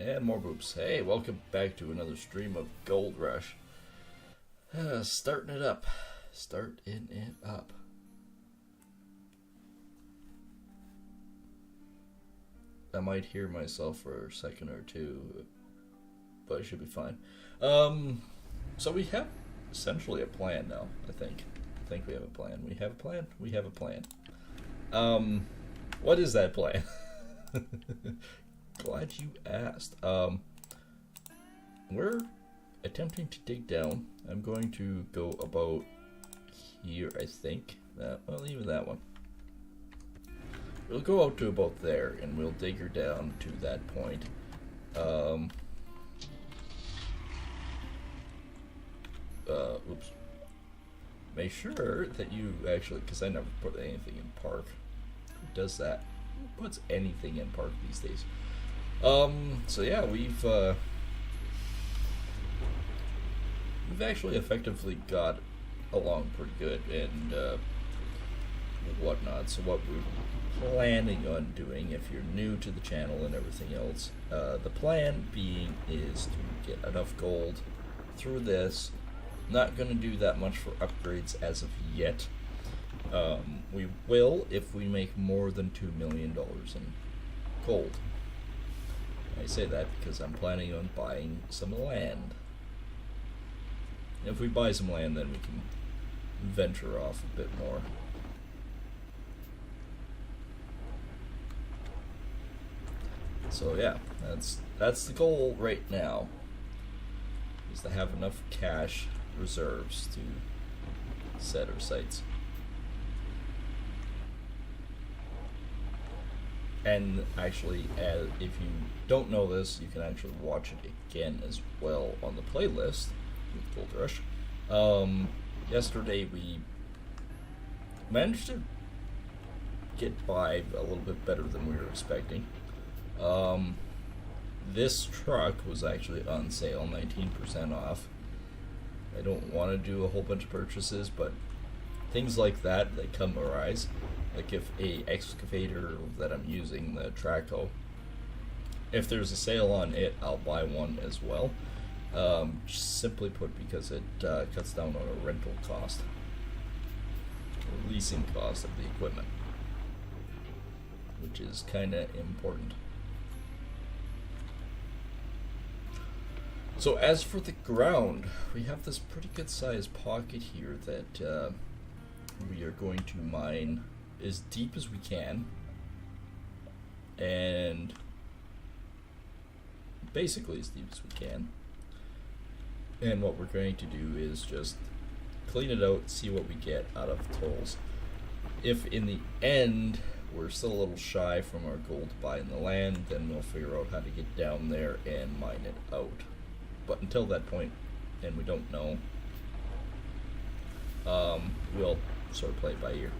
And more boops. Hey, welcome back to another stream of Gold Rush. Starting it up. Starting it up. I might hear myself for a second or two, but it should be fine. So we have essentially a plan now, I think. I think we have a plan. We have a plan? We have a plan. What is that plan? Glad you asked. We're attempting to dig down. I'm going to go about here, I think. Well, even that one. We'll go out to about there, and we'll dig her down to that point. Oops. Make sure that you actually, because I never put anything in park. Who does that? Who puts anything in park these days? So yeah, we've actually effectively got along pretty good and whatnot. So what we're planning on doing, if you're new to the channel and everything else, the plan being is to get enough gold through this. Not going to do that much for upgrades as of yet. We will if we make more than $2 million in gold. I say that because I'm planning on buying some land. If we buy some land, then we can venture off a bit more. So yeah, that's the goal right now, is to have enough cash reserves to set our sights. And actually, if you don't know this, you can actually watch it again as well on the playlist with Gold Rush. Yesterday we managed to get by a little bit better than we were expecting. This truck was actually on sale, 19% off. I don't want to do a whole bunch of purchases, but things like that come arise. Like if a excavator that I'm using, the Traco, if there's a sale on it, I'll buy one as well. Simply put, because it cuts down on a rental cost, or leasing cost of the equipment, which is kind of important. So as for the ground, we have this pretty good sized pocket here that we are going to mine as deep as we can, and basically as deep as we can. And what we're going to do is just clean it out, see what we get out of tolls. If in the end we're still a little shy from our goal to buy in the land, then we'll figure out how to get down there and mine it out. But until that point, and we don't know, we'll sort of play it by ear.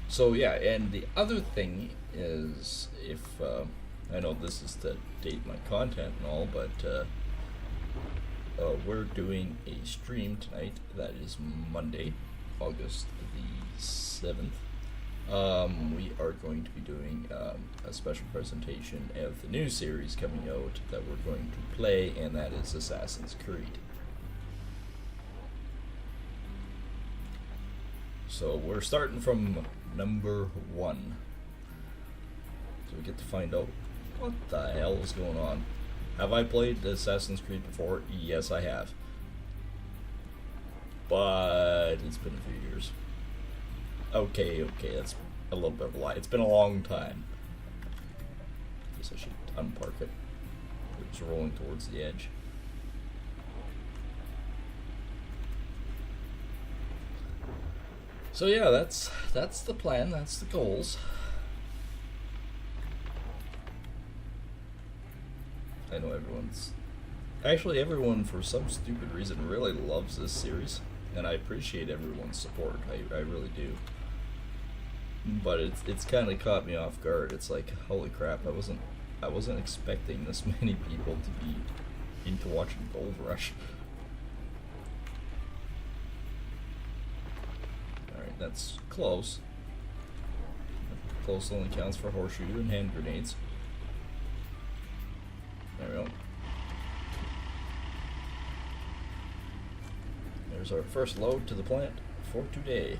So yeah, and the other thing is, if I know this is to date my content and all, but we're doing a stream tonight. That is Monday, August the 7th. We are going to be doing a special presentation of the new series coming out that we're going to play, and that is Assassin's Creed. So we're starting from number 1. So we get to find out what the hell is going on. Have I played Assassin's Creed before? Yes, I have. But it's been a few years. Okay, that's a little bit of a lie. It's been a long time. Guess I should unpark it. It was rolling towards the edge. So yeah, that's the plan, that's the goals. I know everyone for some stupid reason really loves this series, and I appreciate everyone's support. I really do. But it's kind of caught me off guard. It's like, holy crap, I wasn't expecting this many people to be into watching Gold Rush. Alright, that's close. close only counts for horseshoe and hand grenades. There we go. There's our first load to the plant for today.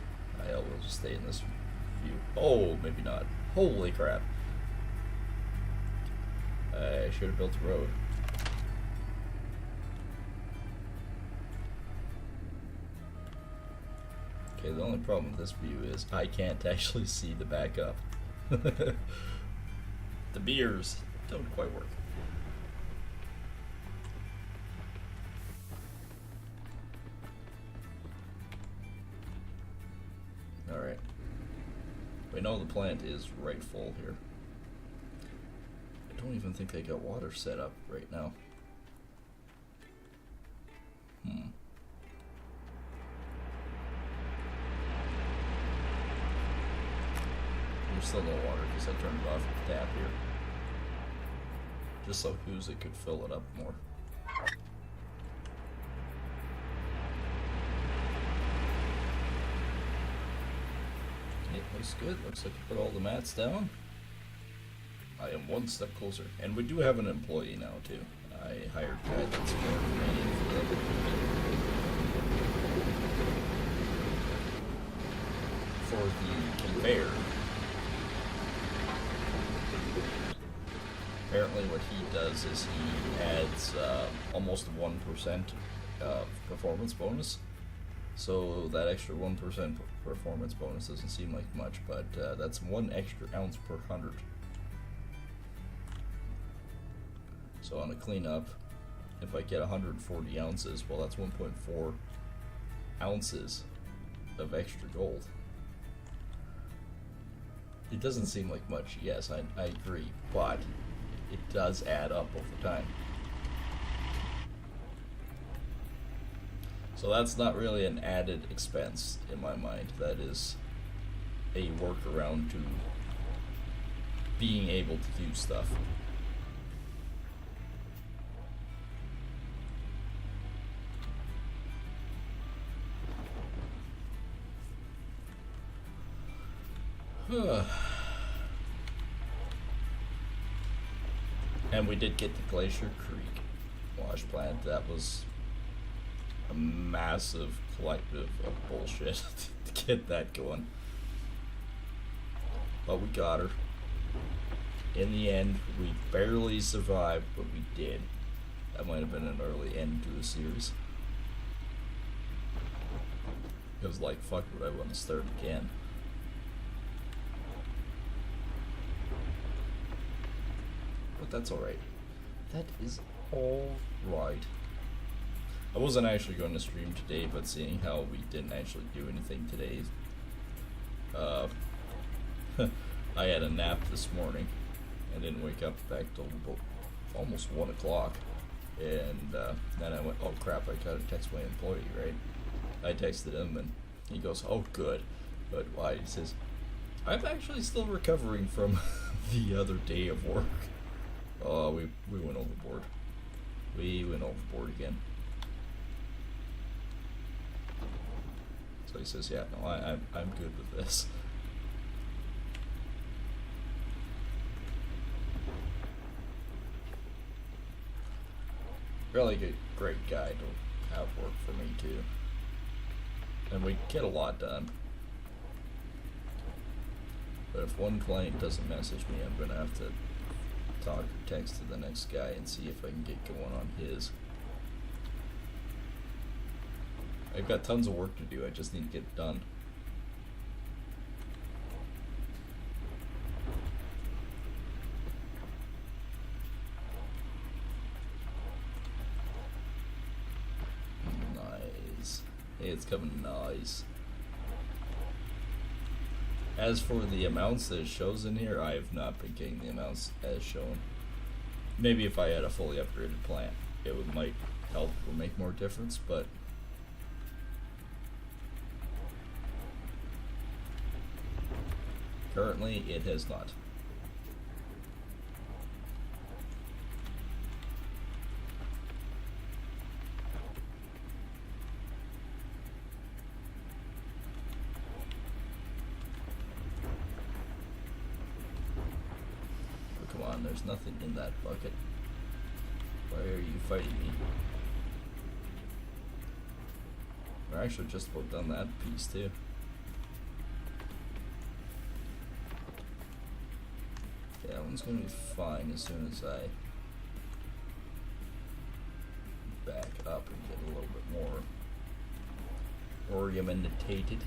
I'll just stay in this view. Oh, maybe not. Holy crap. I should have built a road. Okay, the only problem with this view is I can't actually see the backup. The beers don't quite work. Alright. We know the plant is right full here. I don't even think they got water set up right now. There's still no water because I turned off the tap here. Just so Huzik could fill it up more. It looks good. Looks like you put all the mats down. I am one step closer. And we do have an employee now too. I hired a guy that's more remaining for the conveyor. Apparently what he does is he adds almost 1% performance bonus. So that extra 1% performance bonus doesn't seem like much, but that's 1 extra ounce per 100. So on a cleanup, if I get 140 ounces, well that's 1.4 ounces of extra gold. It doesn't seem like much, yes, I agree, but it does add up over time. So that's not really an added expense in my mind. That is a workaround to being able to do stuff. And we did get the Glacier Creek wash plant. That was a massive collective of bullshit to get that going. But we got her. In the end, we barely survived, but we did. That might have been an early end to the series. It was like, fuck, would I want to start again? But that's alright. That is alright. I wasn't actually going to stream today, but seeing how we didn't actually do anything today, I had a nap this morning. I didn't wake up back till about almost 1 o'clock. And then I went, oh crap, I gotta text my employee, right? I texted him and he goes, oh good. But why? He says, I'm actually still recovering from the other day of work. Oh, we went overboard. We went overboard again. So he says, yeah, no, I'm good with this. Really good, great guy to have work for me too. And we get a lot done. But if one client doesn't message me, I'm gonna have to talk or text to the next guy and see if I can get going on his. I've got tons of work to do, I just need to get it done. Nice. Hey, it's coming nice. As for the amounts that it shows in here, I have not been getting the amounts as shown. Maybe if I had a fully upgraded plant, might help or make more difference, but currently it has not. on, there's nothing in that bucket. Why are you fighting me? We're actually just about done that piece too. Yeah, that one's gonna be fine as soon as I back up and get a little bit more ornamentated.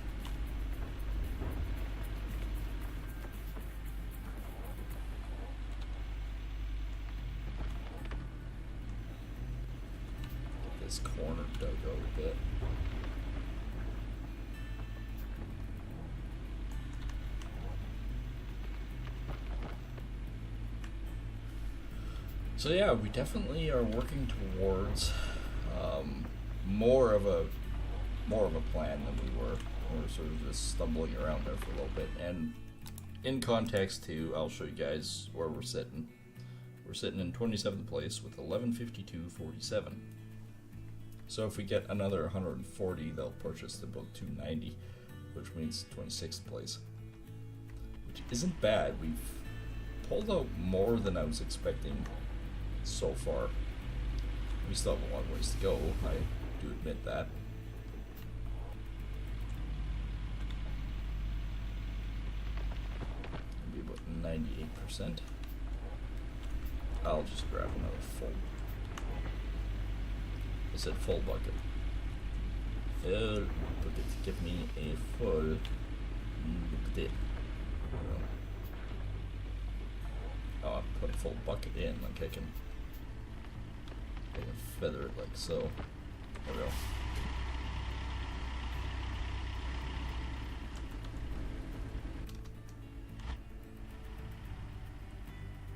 Get this corner dug out a bit. So yeah, we definitely are working towards more of a plan than we were. We were sort of just stumbling around there for a little bit. And in context too, I'll show you guys where we're sitting. We're sitting in 27th place with 1152.47. So if we get another 140, they'll push us to about 290, which means 26th place, which isn't bad. We've pulled out more than I was expecting so far. We still have a long ways to go, I do admit that. Maybe about 98%. I'll just grab another full. I said full bucket. Full bucket. Give me a full bucket. Oh, I put a full bucket in, like I can feather it like so. There we go.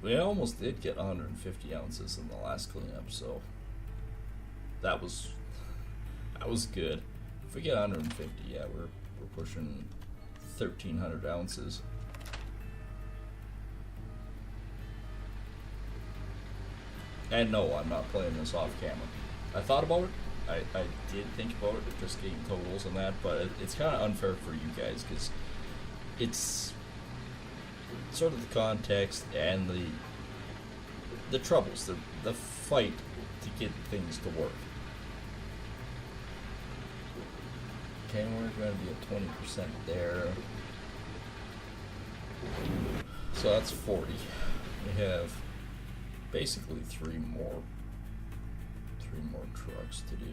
We almost did get 150 ounces in the last cleanup, so that was good. If we get 150, yeah, we're pushing 1,300 ounces. And no, I'm not playing this off camera. I thought about it. I did think about it, just getting totals and that, but it's kind of unfair for you guys because it's sort of the context and the troubles, the fight to get things to work. Okay, we're going to be at 20% there. So that's 40. We have basically three more trucks to do.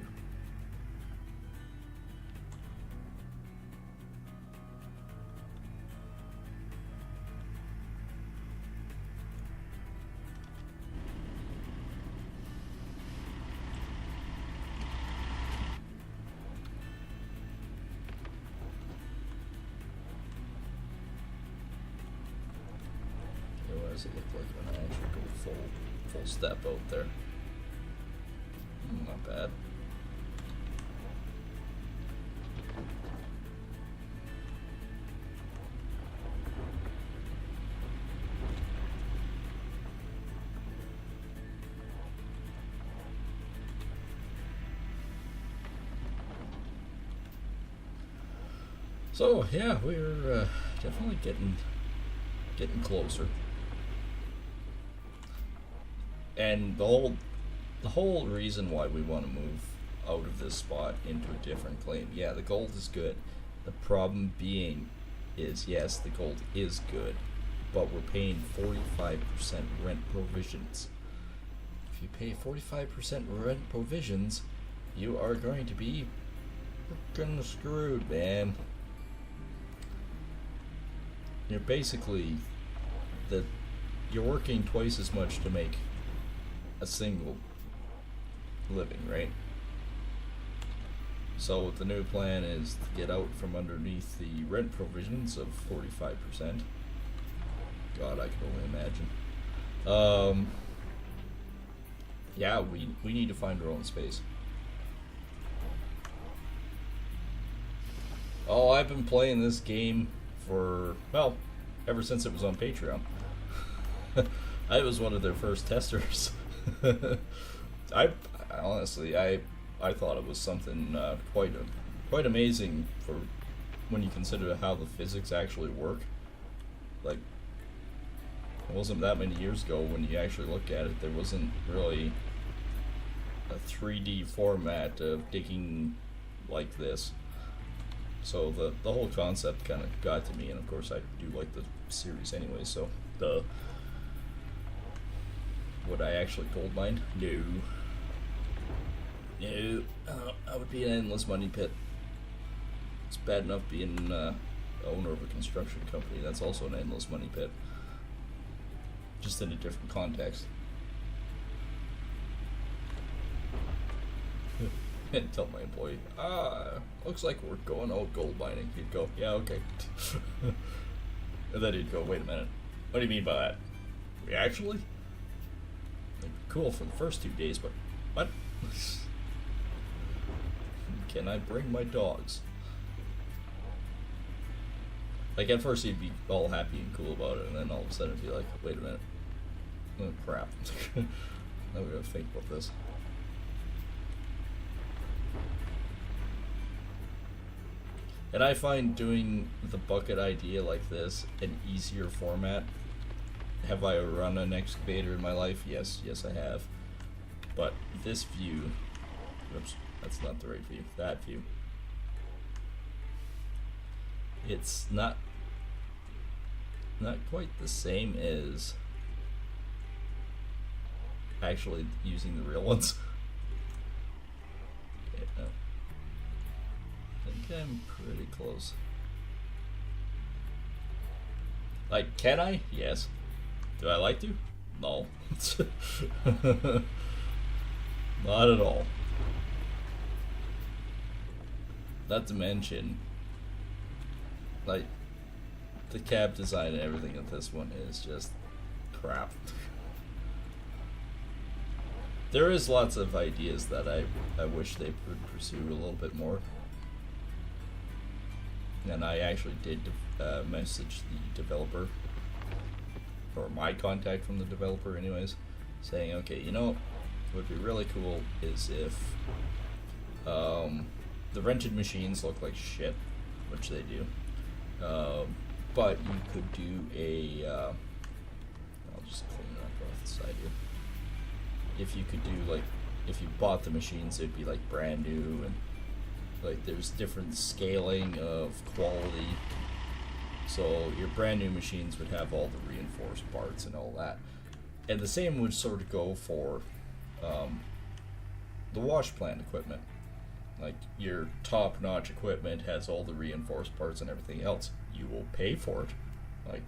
What does it look like when I actually go full step out there? Not bad. So yeah, we're definitely getting closer. And the whole reason why we want to move out of this spot into a different claim, yeah, the gold is good. The problem being is, yes, the gold is good, but we're paying 45% rent provisions. If you pay 45% rent provisions, you are going to be freaking screwed, man. You're basically you're working twice as much to make a single living, right? So what the new plan is to get out from underneath the rent provisions of 45%. God, I can only imagine. Yeah, we need to find our own space. Oh, I've been playing this game for, well, ever since it was on Patreon. I was one of their first testers. I honestly, I thought it was something quite amazing for when you consider how the physics actually work. Like, it wasn't that many years ago when you actually look at it, there wasn't really a 3D format of digging like this. So the whole concept kind of got to me, and of course I do like the series anyway, so would I actually gold mine? No. No. I would be an endless money pit. It's bad enough being owner of a construction company. That's also an endless money pit. Just in a different context. And tell my employee, looks like we're going out gold mining. He'd go, yeah, okay. And then he'd go, wait a minute. What do you mean by that? We actually? Like, cool for the first 2 days, but what? Can I bring my dogs? Like, at first he'd be all happy and cool about it, and then all of a sudden he'd be like, wait a minute. Oh, crap. Now we gotta think about this. And I find doing the bucket idea like this an easier format. Have I run an excavator in my life? Yes, I have. But this view, oops, that's not the right view, that view. It's not quite the same as actually using the real ones. Okay, no. I think I'm pretty close. Like, can I? Yes. Do I like to? No. Not at all. Not to mention, like, the cab design and everything of this one is just crap. There is lots of ideas that I wish they would pursue a little bit more. And I actually did message the developer, or my contact from the developer anyways, saying, okay, you know, what would be really cool is if the rented machines look like shit, which they do, but you could do a, I'll just clean it up off the side here. If you could do, like, if you bought the machines, it'd be like brand new, and like there's different scaling of quality. So your brand new machines would have all the reinforced parts and all that. And the same would sort of go for the wash plant equipment. Like, your top-notch equipment has all the reinforced parts and everything else. You will pay for it. Like,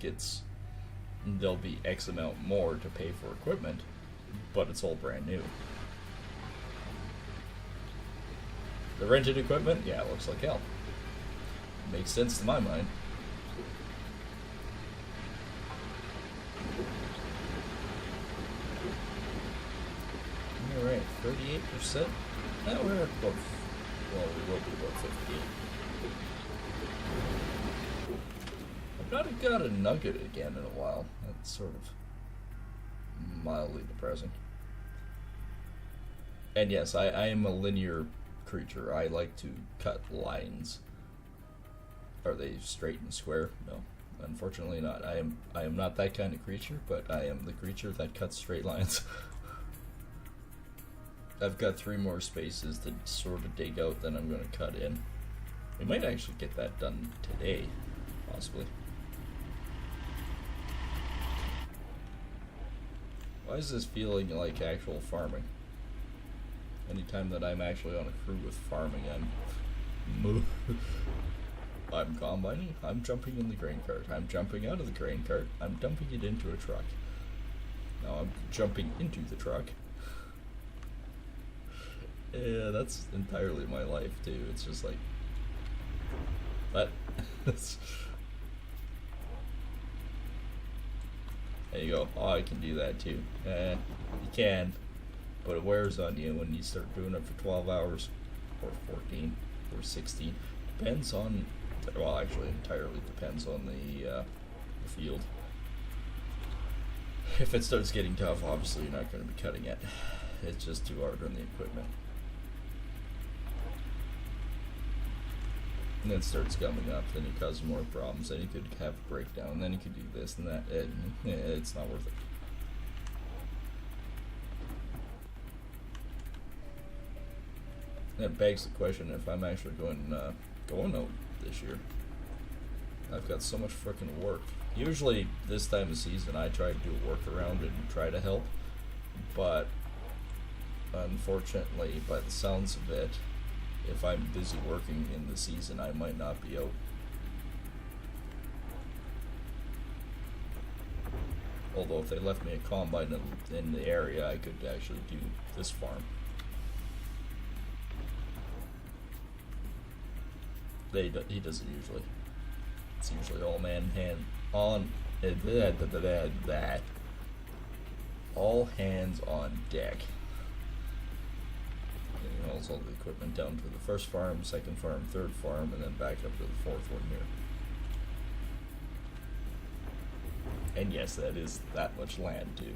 there'll be X amount more to pay for equipment, but it's all brand new. The rented equipment, yeah, it looks like hell. Makes sense to my mind. Alright, 38%. Now we're at about, well, we will be about 58. I've not got a nugget again in a while. That's sort of mildly depressing. And yes, I am a linear creature. I like to cut lines. Are they straight and square? No, unfortunately not. I am not that kind of creature, but I am the creature that cuts straight lines. I've got 3 more spaces to sort of dig out, then I'm going to cut in. We might actually get that done today, possibly. Why is this feeling like actual farming? Anytime that I'm actually on a crew with farming, I'm combining, I'm jumping in the grain cart, I'm jumping out of the grain cart, I'm dumping it into a truck. Now I'm jumping into the truck. Yeah, that's entirely my life too. It's just like, but there you go. Oh, I can do that too. You can, but it wears on you when you start doing it for 12 hours, or 14, or 16. Depends on, well, actually entirely depends on the field. If it starts getting tough, obviously you're not going to be cutting it. It's just too hard on the equipment. And then it starts coming up, then you cause more problems, then you could have a breakdown, then you could do this and that, and it's not worth it. That begs the question if I'm actually going out this year. I've got so much freaking work. Usually this time of season I try to do a workaround and try to help, but unfortunately, by the sounds of it, if I'm busy working in the season, I might not be out. Although if they left me a combine in the area, I could actually do this farm. He does it usually. It's usually all man hand on that. All hands on deck. And hauls all the equipment down to the first farm, second farm, third farm, and then back up to the fourth one here. And yes, that is that much land too.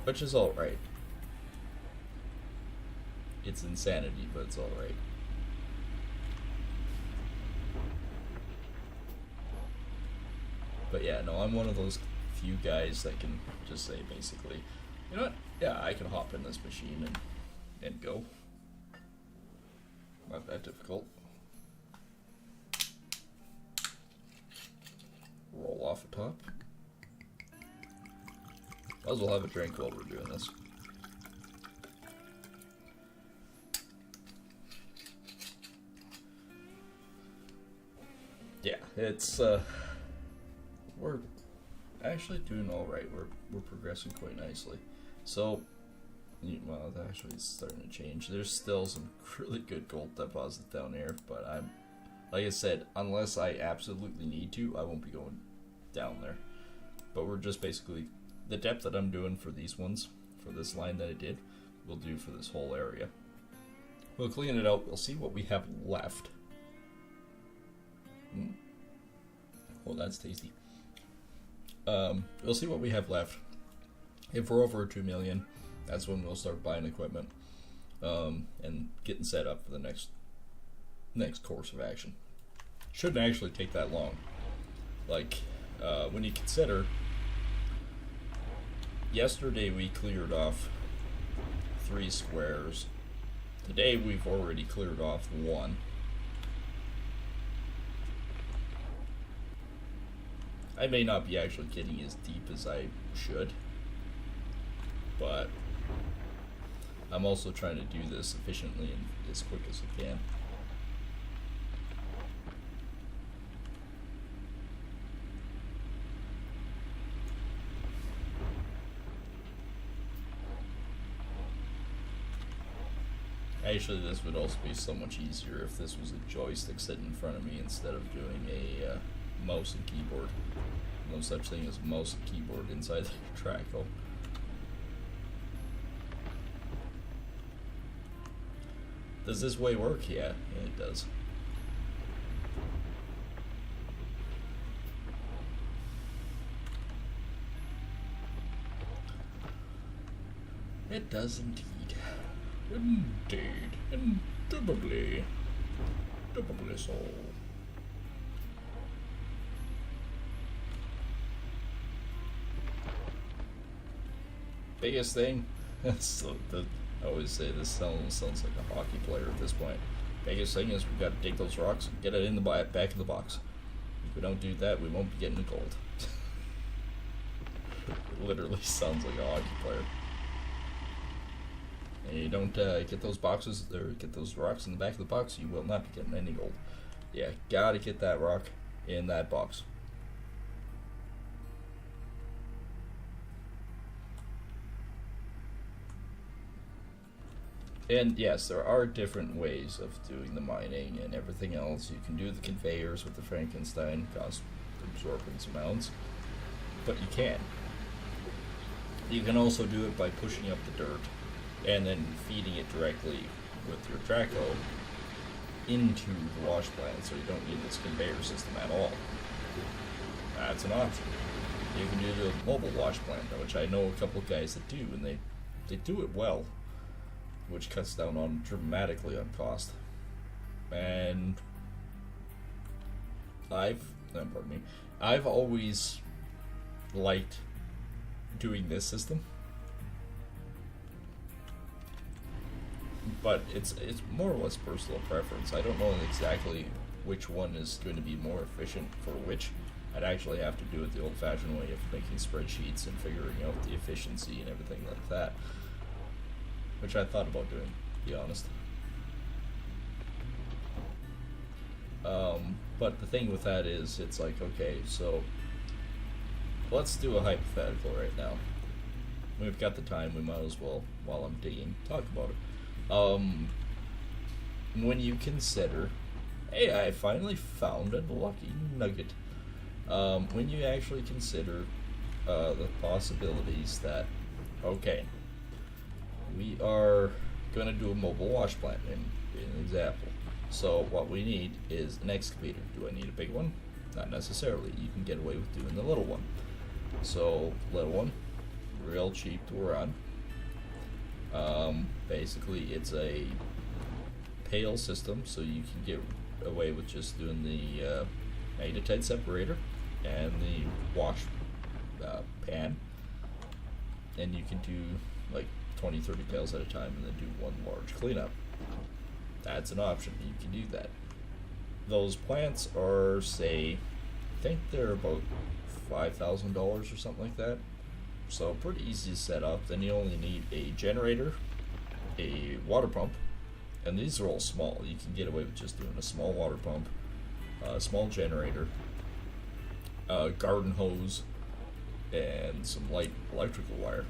Which is alright. It's insanity, but it's alright. But yeah, no, I'm one of those few guys that can just say basically, you know what? Yeah, I can hop in this machine and go. Not that difficult. Roll off the top. Might as well have a drink while we're doing this. Yeah, it's we're actually doing all right. We're progressing quite nicely. So, well, actually it's starting to change. There's still some really good gold deposits down here, but I'm, like I said, unless I absolutely need to, I won't be going down there. But we're just basically, the depth that I'm doing for these ones, for this line that I did, we'll do for this whole area. We'll clean it out. We'll see what we have left. Oh, that's tasty. We'll see what we have left. If we're over 2 million, that's when we'll start buying equipment and getting set up for the next course of action. Shouldn't actually take that long. Like, when you consider, yesterday we cleared off 3 squares. Today we've already cleared off 1. I may not be actually getting as deep as I should, but I'm also trying to do this efficiently and as quick as I can. Actually, this would also be so much easier if this was a joystick sitting in front of me instead of doing a mouse and keyboard. No such thing as mouse and keyboard inside the Traco. Does this way work? Yeah, it does. It does indeed. Indeed. Indubitably. Doubly so. Biggest thing, so I always say this sounds like a hockey player at this point. Biggest thing is we've got to dig those rocks and get it in the back of the box. If we don't do that, we won't be getting the gold. It literally sounds like a hockey player. And you don't get those boxes or get those rocks in the back of the box, you will not be getting any gold. Yeah, gotta get that rock in that box. And yes, there are different ways of doing the mining and everything else. You can do the conveyors with the Frankenstein, cost absorbance amounts, but you can. You can also do it by pushing up the dirt and then feeding it directly with your Traco into the wash plant, so you don't need this conveyor system at all. That's an option. You can do the mobile wash plant, which I know a couple of guys that do, and they do it well. which cuts down on dramatically on cost. And pardon me, I've always liked doing this system, but it's more or less personal preference. I don't know exactly which one is going to be more efficient for which. I'd actually have to do it the old-fashioned way of making spreadsheets and figuring out the efficiency and everything like that, which I thought about doing, to be honest. But the thing with that is, it's like, okay, so let's do a hypothetical right now. We've got the time, we might as well, while I'm digging, talk about it. When you consider, hey, I finally found a lucky nugget. When you actually consider the possibilities that, okay, we are going to do a mobile wash plant, in an example. So what we need is an excavator. Do I need a big one? Not necessarily. You can get away with doing the little one. So, little one, real cheap to run. Basically, it's a pail system, so you can get away with just doing the magnetite separator and the wash pan, and you can do like 20-30 pails at a time and then do one large cleanup. That's an option. You can do that. Those plants are, say, I think they're about $5,000 or something like that. So pretty easy to set up. Then you only need a generator, a water pump, and these are all small. You can get away with just doing a small water pump, a small generator, a garden hose, and some light electrical wire,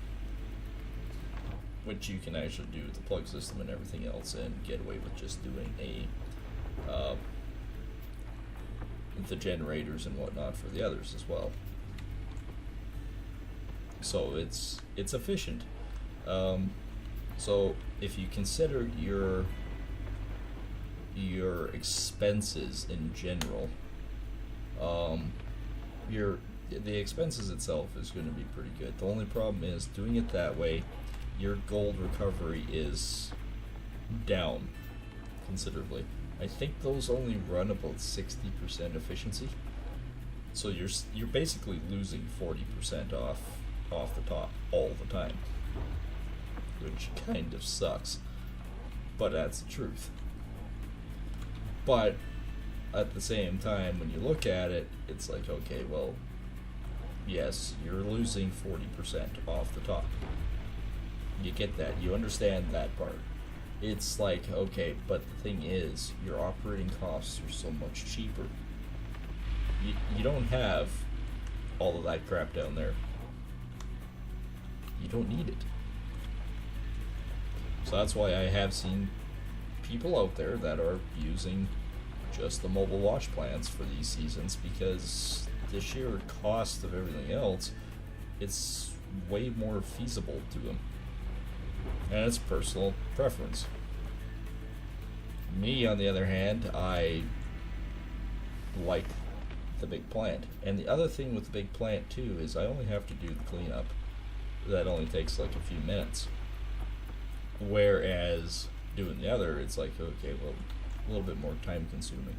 which you can actually do with the plug system and everything else, and get away with just doing the generators and whatnot for the others as well. So it's efficient. So if you consider your expenses in general, the expenses itself is going to be pretty good. The only problem is doing it that way, your gold recovery is down considerably. I think those only run about 60% efficiency, so you're basically losing 40% off the top all the time, which kind of sucks, but that's the truth. But at the same time, when you look at it, it's like, okay, well, yes, you're losing 40% off the top. You get that. You understand that part. It's like, okay, but the thing is, your operating costs are so much cheaper. You don't have all of that crap down there. You don't need it. So that's why I have seen people out there that are using just the mobile wash plants for these seasons, because the sheer cost of everything else, it's way more feasible to them. And it's personal preference. Me, on the other hand, I like the big plant. And the other thing with the big plant, too, is I only have to do the cleanup. That only takes like a few minutes. Whereas doing the other, it's like, okay, well, a little bit more time consuming.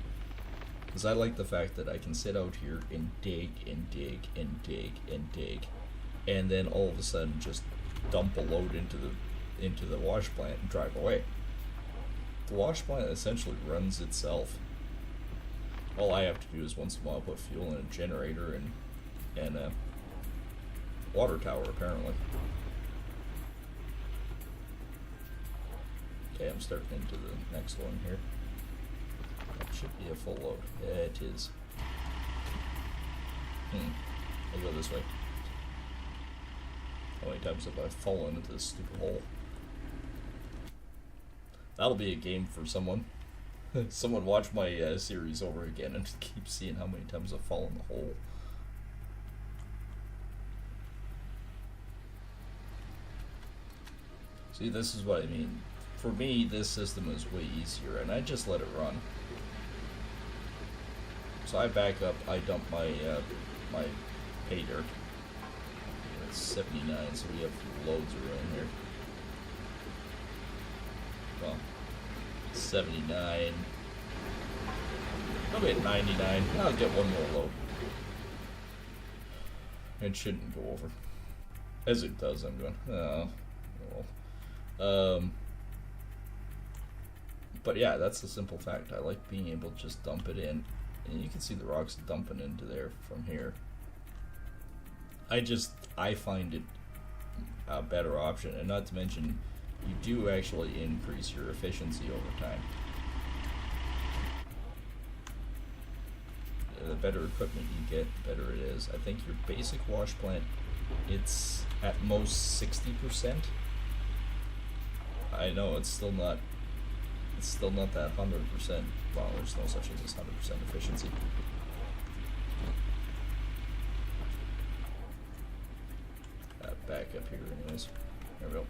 Because I like the fact that I can sit out here and dig and dig and dig and dig, and then all of a sudden just dump a load into the wash plant and drive away. The wash plant essentially runs itself. All I have to do is once in a while put fuel in a generator and a water tower, apparently. Okay, I'm starting into the next one here. That should be a full load. Yeah, it is. I'll go this way. How many times have I fallen into this stupid hole? That'll be a game for someone. Someone watch my series over again and just keep seeing how many times I've fallen in the hole. See, this is what I mean. For me, this system is way easier, and I just let it run. So I back up, I dump my my pay dirt. It's 79, so we have loads around here. well, 79. I'll be at 99. I'll get one more load. It shouldn't go over. As it does, I'm going, oh, well. But yeah, that's the simple fact. I like being able to just dump it in. And you can see the rocks dumping into there from here. I find it a better option. And not to mention, you do actually increase your efficiency over time. The better equipment you get, the better it is. I think your basic wash plant, it's at most 60%. I know it's still not that 100%. Well, there's no such thing as 100% efficiency. Back up here anyways. There we go.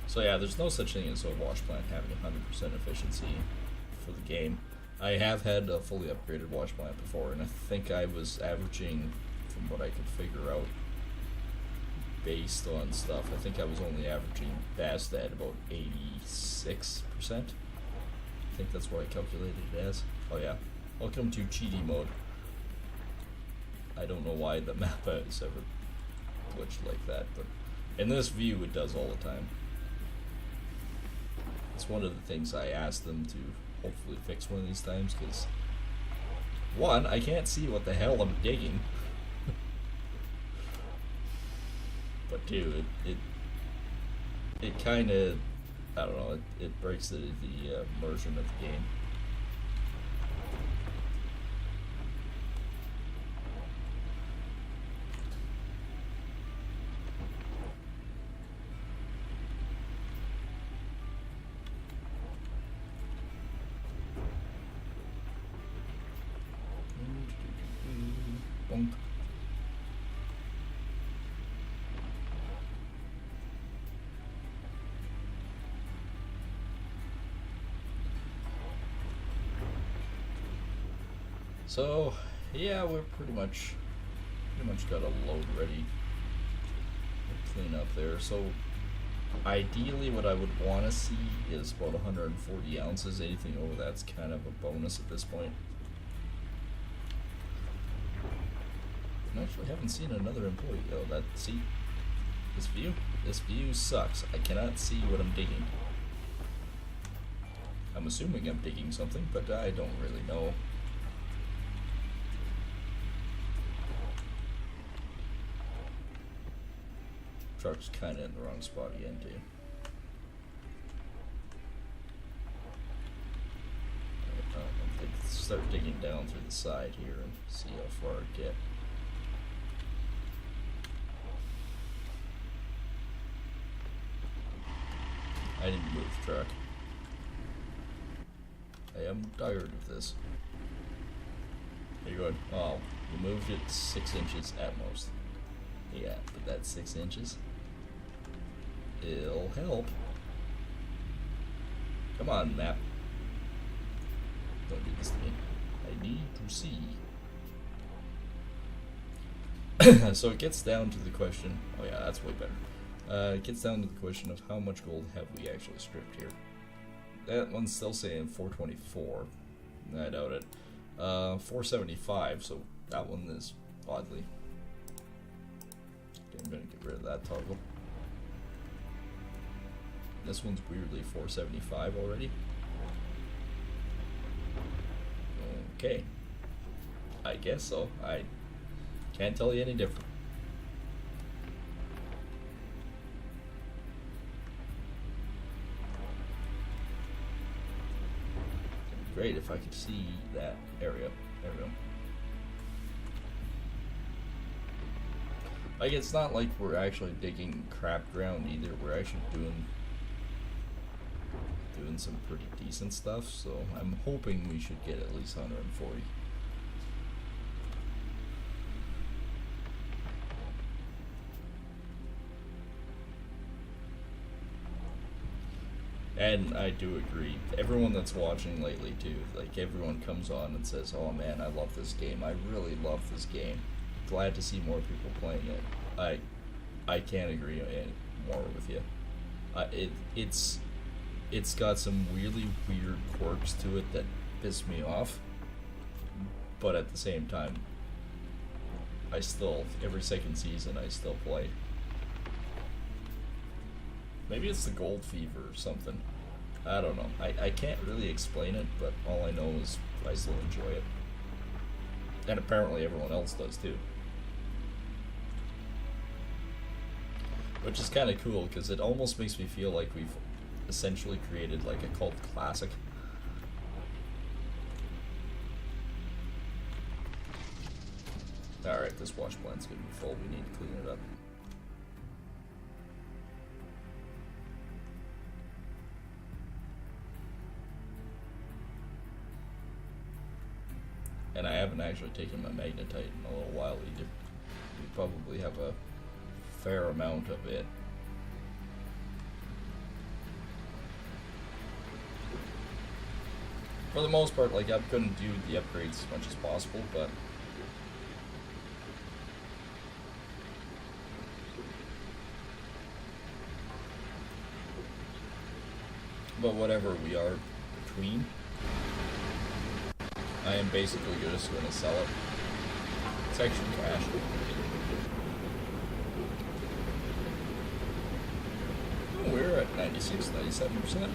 So yeah, there's no such thing as a wash plant having 100% efficiency for the game. I have had a fully upgraded wash plant before, and I think I was averaging, from what I could figure out, based on stuff, I think I was only averaging best at about 86%. I think that's what I calculated it as. Oh yeah, welcome to cheaty mode. I don't know why the map has ever glitched like that, but in this view it does all the time. It's one of the things I asked them to hopefully fix one of these times, because one, I can't see what the hell I'm digging. But two, it kind of, I don't know, it breaks the immersion of the game. Bonk. So yeah, we're pretty much got a load ready to clean up there. So ideally what I would want to see is about 140 ounces. Anything over that's kind of a bonus at this point. I actually haven't seen another employee. Oh, this view sucks. I cannot see what I'm digging. I'm assuming I'm digging something, but I don't really know. Truck's kind of in the wrong spot again, too. Start digging down through the side here and see how far I get. I didn't move the truck. I am tired of this. You're going, oh, you moved it 6 inches at most. Yeah, but that's 6 inches. It'll help. Come on, map. Don't do this to me. I need to see. So it gets down to the question. Oh yeah, that's way better. It gets down to the question of how much gold have we actually stripped here. That one's still saying 424. I doubt it. 475. So that one is oddly. Okay, I'm gonna get rid of that toggle. This one's weirdly 475 already. Okay. I guess so. I can't tell you any different. It'd be great if I could see that area. There we go. Like, it's not like we're actually digging crap ground either. We're actually doing some pretty decent stuff, so I'm hoping we should get at least 140. And I do agree, everyone that's watching lately too, like everyone comes on and says, oh man, I love this game, I really love this game, glad to see more people playing it. I can't agree more with you. It's got some really weird quirks to it that piss me off, but at the same time, I still, every second season, I still play. Maybe it's the gold fever or something. I don't know. I can't really explain it, but all I know is I still enjoy it. And apparently everyone else does too. Which is kind of cool, because it almost makes me feel like we've essentially created like a cult classic. Alright, this wash plant's gonna be full. We need to clean it up. And I haven't actually taken my magnetite in a little while either. We probably have a fair amount of it. For the most part, like, I'm gonna do the upgrades as much as possible, but whatever we are between, I am basically just going to sell it. It's actually cash. Oh, we're at 96, 97%.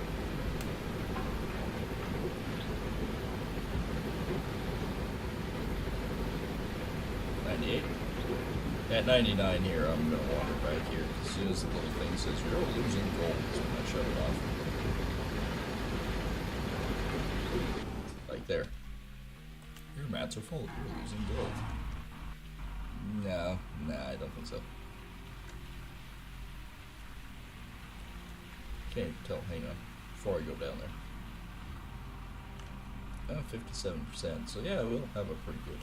At 99 here, I'm going to wander back here. As soon as the little thing says you're losing gold, so I'm going to shut it off. Like there. Your mats are full. You're losing gold. No, I don't think so. Can't tell. Hang on. Before I go down there. 57%. So yeah, we'll have a pretty good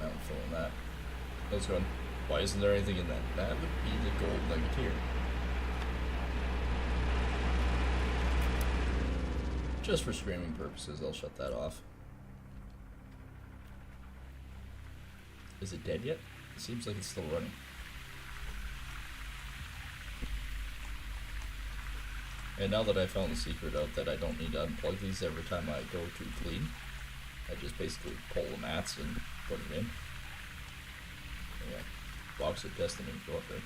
amount filling that. I was going, why isn't there anything in that? That would be the gold nugget here. Just for streaming purposes, I'll shut that off. Is it dead yet? It seems like it's still running. And now that I found the secret out that I don't need to unplug these every time I go to clean, I just basically pull the mats and put it in. Yeah, Box of Destiny, go up there.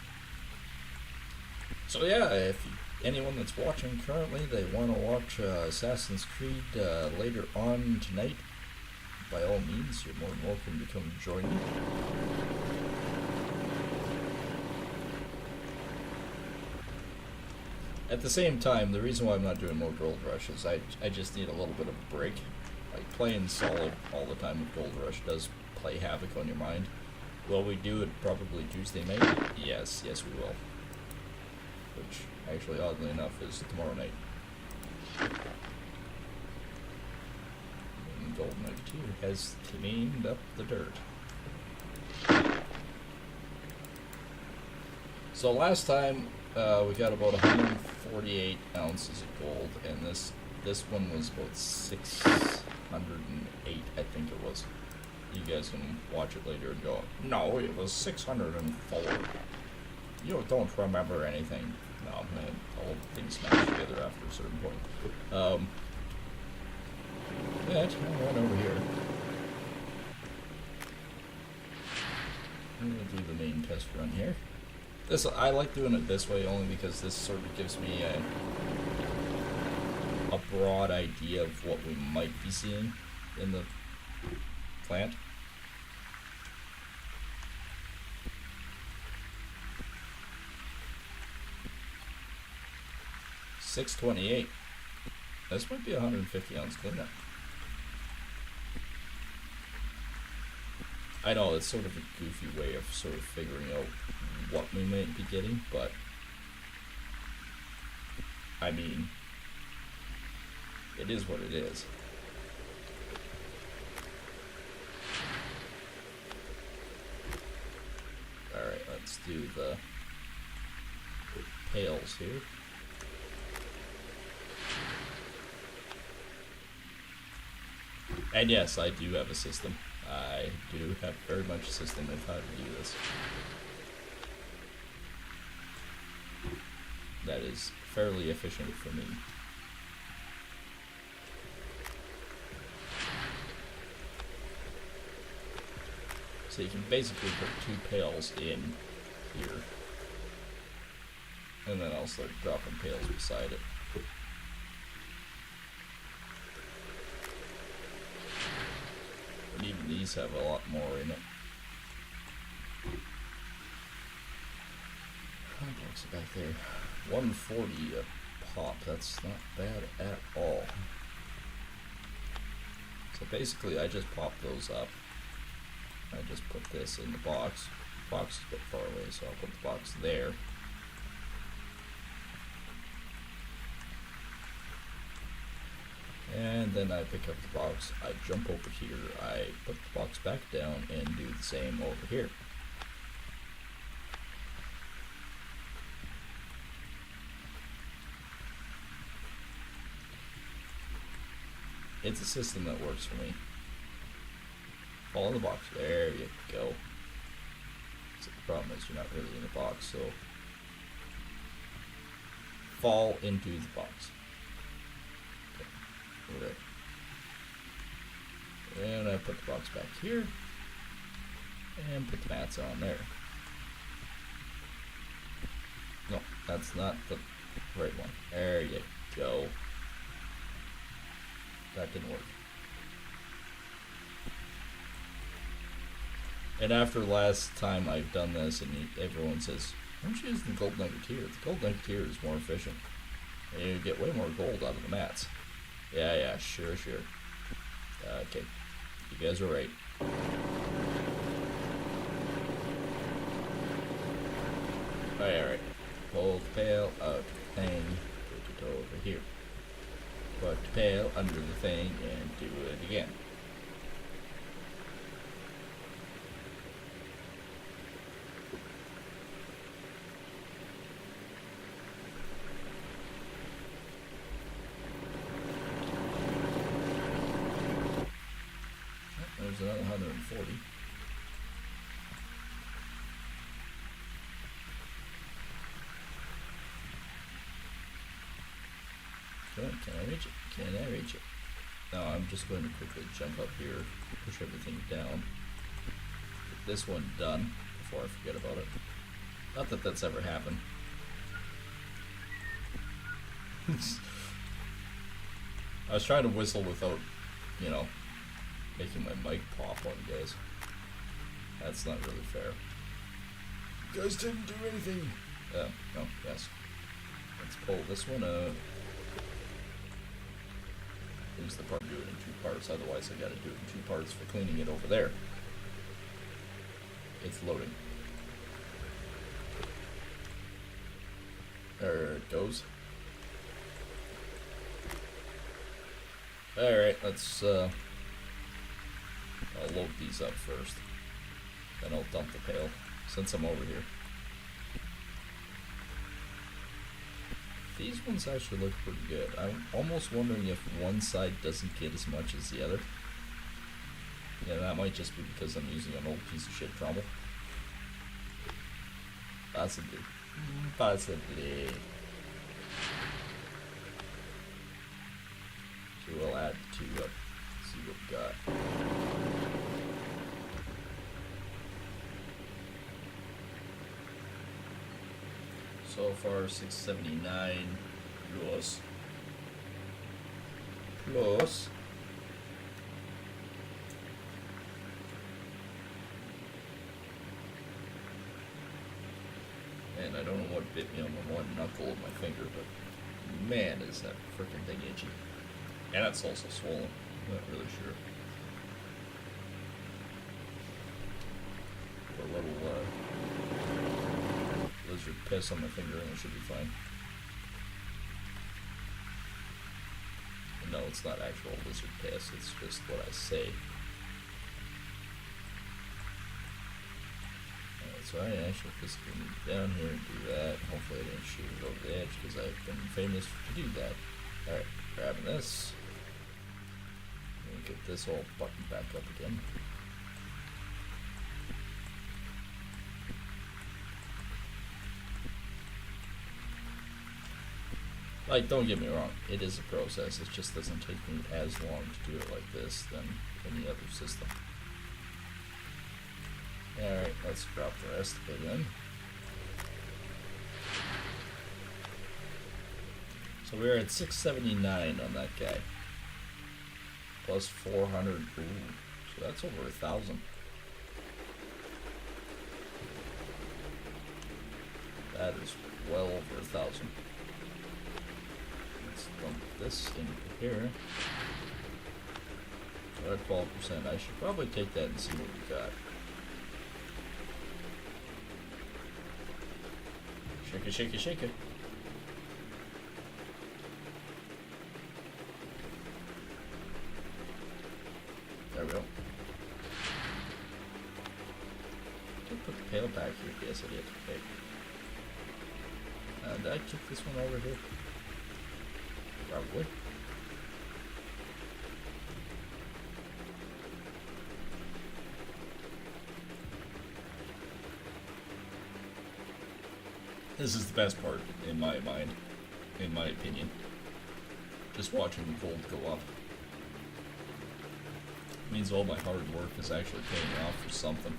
So yeah, if anyone that's watching currently, they want to watch Assassin's Creed later on tonight, by all means, you're more than welcome to come join me. At the same time, the reason why I'm not doing more Gold Rush is I just need a little bit of a break. Like, playing solid all the time with Gold Rush does play havoc on your mind. Will we do it probably Tuesday night? Yes, we will. Which, actually, oddly enough, is tomorrow night. And Gold Knight 2 has cleaned up the dirt. So last time, we got about 148 ounces of gold, and this one was about 608, I think it was. You guys can watch it later and go, no, it was 604. You don't remember anything. No, man, all things smash together after a certain point. I'll run over here. I'm gonna do the main test run here. I like doing it this way only because this sort of gives me a broad idea of what we might be seeing in the plant. $628. This might be a 150 ounce cleanup. I know it's sort of a goofy way of sort of figuring out what we might be getting, but I mean, it is what it is. Alright, let's do the pails here. And yes, I do have a system. I do have very much a system of how to do this. that is fairly efficient for me. So you can basically put 2 pails in here, and then I'll start dropping pails beside it. But even these have a lot more in it. How much is it back there? 140 a pop. That's not bad at all. So basically, I just pop those up. I just put this in the box. The box is a bit far away, so I'll put the box there. And then I pick up the box, I jump over here, I put the box back down and do the same over here. It's a system that works for me. Fall in the box. There you go. So the problem is you're not really in the box, so fall into the box. Okay. Over there. And I put the box back here and put the mats on there. No, that's not the right one. There you go. That didn't work. And after last time I've done this, and everyone says, why don't you use the gold nugget here? The gold nugget here is more efficient. And you get way more gold out of the mats. Yeah, sure. Okay, you guys are right. Alright. Pull the pail out of the thing, put it over here. Put the pail under the thing and do it again. There's another 140. Can I reach it? Can I reach it? No, I'm just going to quickly jump up here, push everything down. Get this one done before I forget about it. Not that that's ever happened. I was trying to whistle without, making my mic pop on you guys. That's not really fair. You guys didn't do anything. No, yes. Let's pull this one up. Here's the part do it in 2 parts, otherwise I gotta do it in 2 parts for cleaning it over there. It's loading. There it goes. Alright, let's I'll load these up first. Then I'll dump the pail, since I'm over here. These ones actually look pretty good. I'm almost wondering if one side doesn't get as much as the other. Yeah, that might just be because I'm using an old piece of shit trommel. Possibly. Possibly. So we'll add 2 up. See what we got. So far, 679 plus. And I don't know what bit me on the one knuckle of my finger, but man, is that freaking thing itchy. And it's also swollen. I'm not really sure. A little lizard piss on my finger and it should be fine. No, it's not actual lizard piss, it's just what I say. Alright, so I actually physically need to down here and do that. Hopefully I didn't shoot it over the edge because I've been famous to do that. Alright, grabbing this. And get this all buttoned back up again. Like, don't get me wrong, it is a process. It just doesn't take me as long to do it like this than any other system. Alright, let's drop the rest of it in. So we're at 679 on that guy. Plus 400. Ooh, so that's over 1,000. That is well over 1,000. Let's dump this into here. We're at 12%. I should probably take that and see what we got. Shake it, shake it, shake it. There we go. Did I put the pail back here? Yes, I did. Okay. Did I kick this one over here? Probably. This is the best part, in my mind, in my opinion. Just watching the gold go up. It means all my hard work is actually paying off for something.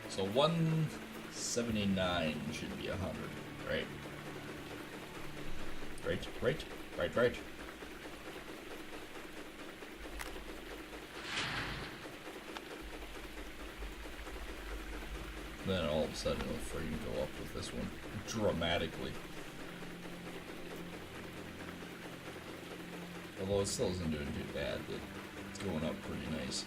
So 179 should be 100, right? Right. Then all of a sudden it'll freaking go up with this one dramatically. Although it still isn't doing too bad, it's going up pretty nice.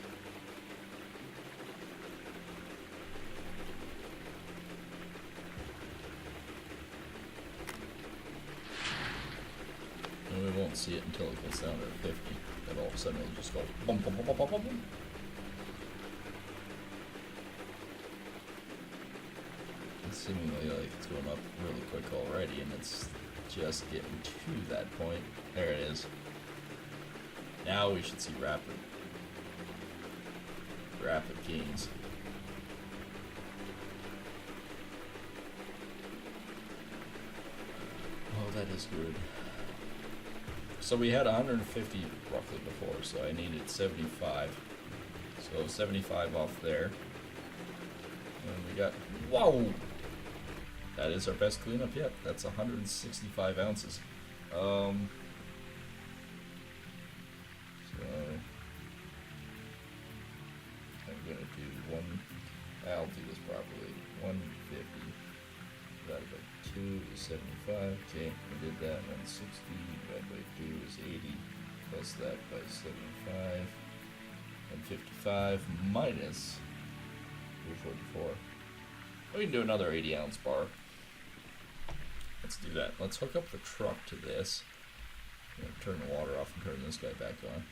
And we won't see it until it gets down to 50. Then all of a sudden it'll just go bum bum bum bum bum bum. It's seemingly like it's going up really quick already, and it's just getting to that point. There it is. Now we should see rapid gains. Oh, that is good. So we had 150 roughly before, so I needed 75. So 75 off there. And we got, whoa! That is our best cleanup yet. That's 165 ounces. So I'm gonna do I'll do this properly. 150 divided by 2 is 75. Okay, we did that. 160 divided by 2 is 80. Plus that by 75. And 55 minus 244. We can do another 80 ounce bar. Let's do that. Let's hook up the truck to this. I'm gonna turn the water off and turn this guy back on.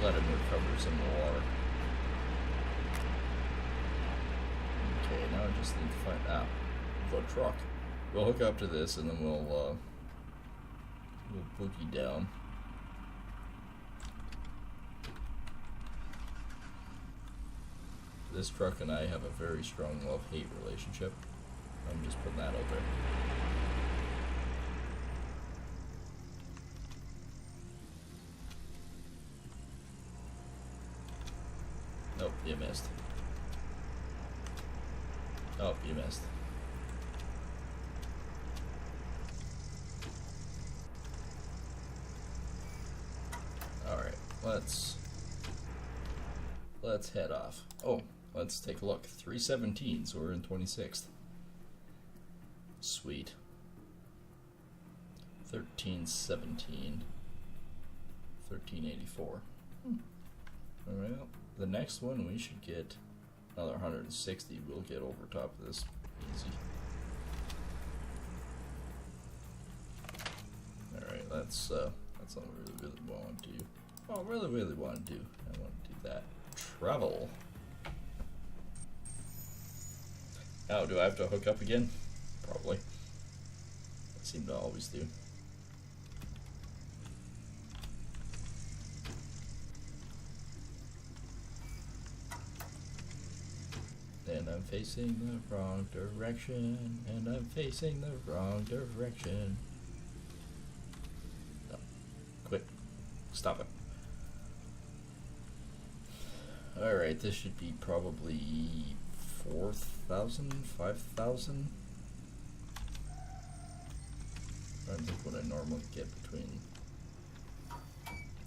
Let him recover some of the water. Okay, now I just need to find the truck. We'll hook up to this and then we'll boogie down. This truck and I have a very strong love-hate relationship. I'm just putting that out there. Nope, you missed. Oh, you missed. Alright, let's head off. Oh, let's take a look. 317, so we're in 26th. Sweet. 1317. 1384. Alright, the next one we should get another 160. We'll get over top of this easy. Alright, that's not what I really want to do. Well, I really want to do. I want to do that. Travel. Oh, do I have to hook up again? Probably. I seem to always do. And I'm facing the wrong direction. And I'm facing the wrong direction. No. Quit. Stop it. Alright, this should be probably 4,000, 5,000. I don't think what I normally get between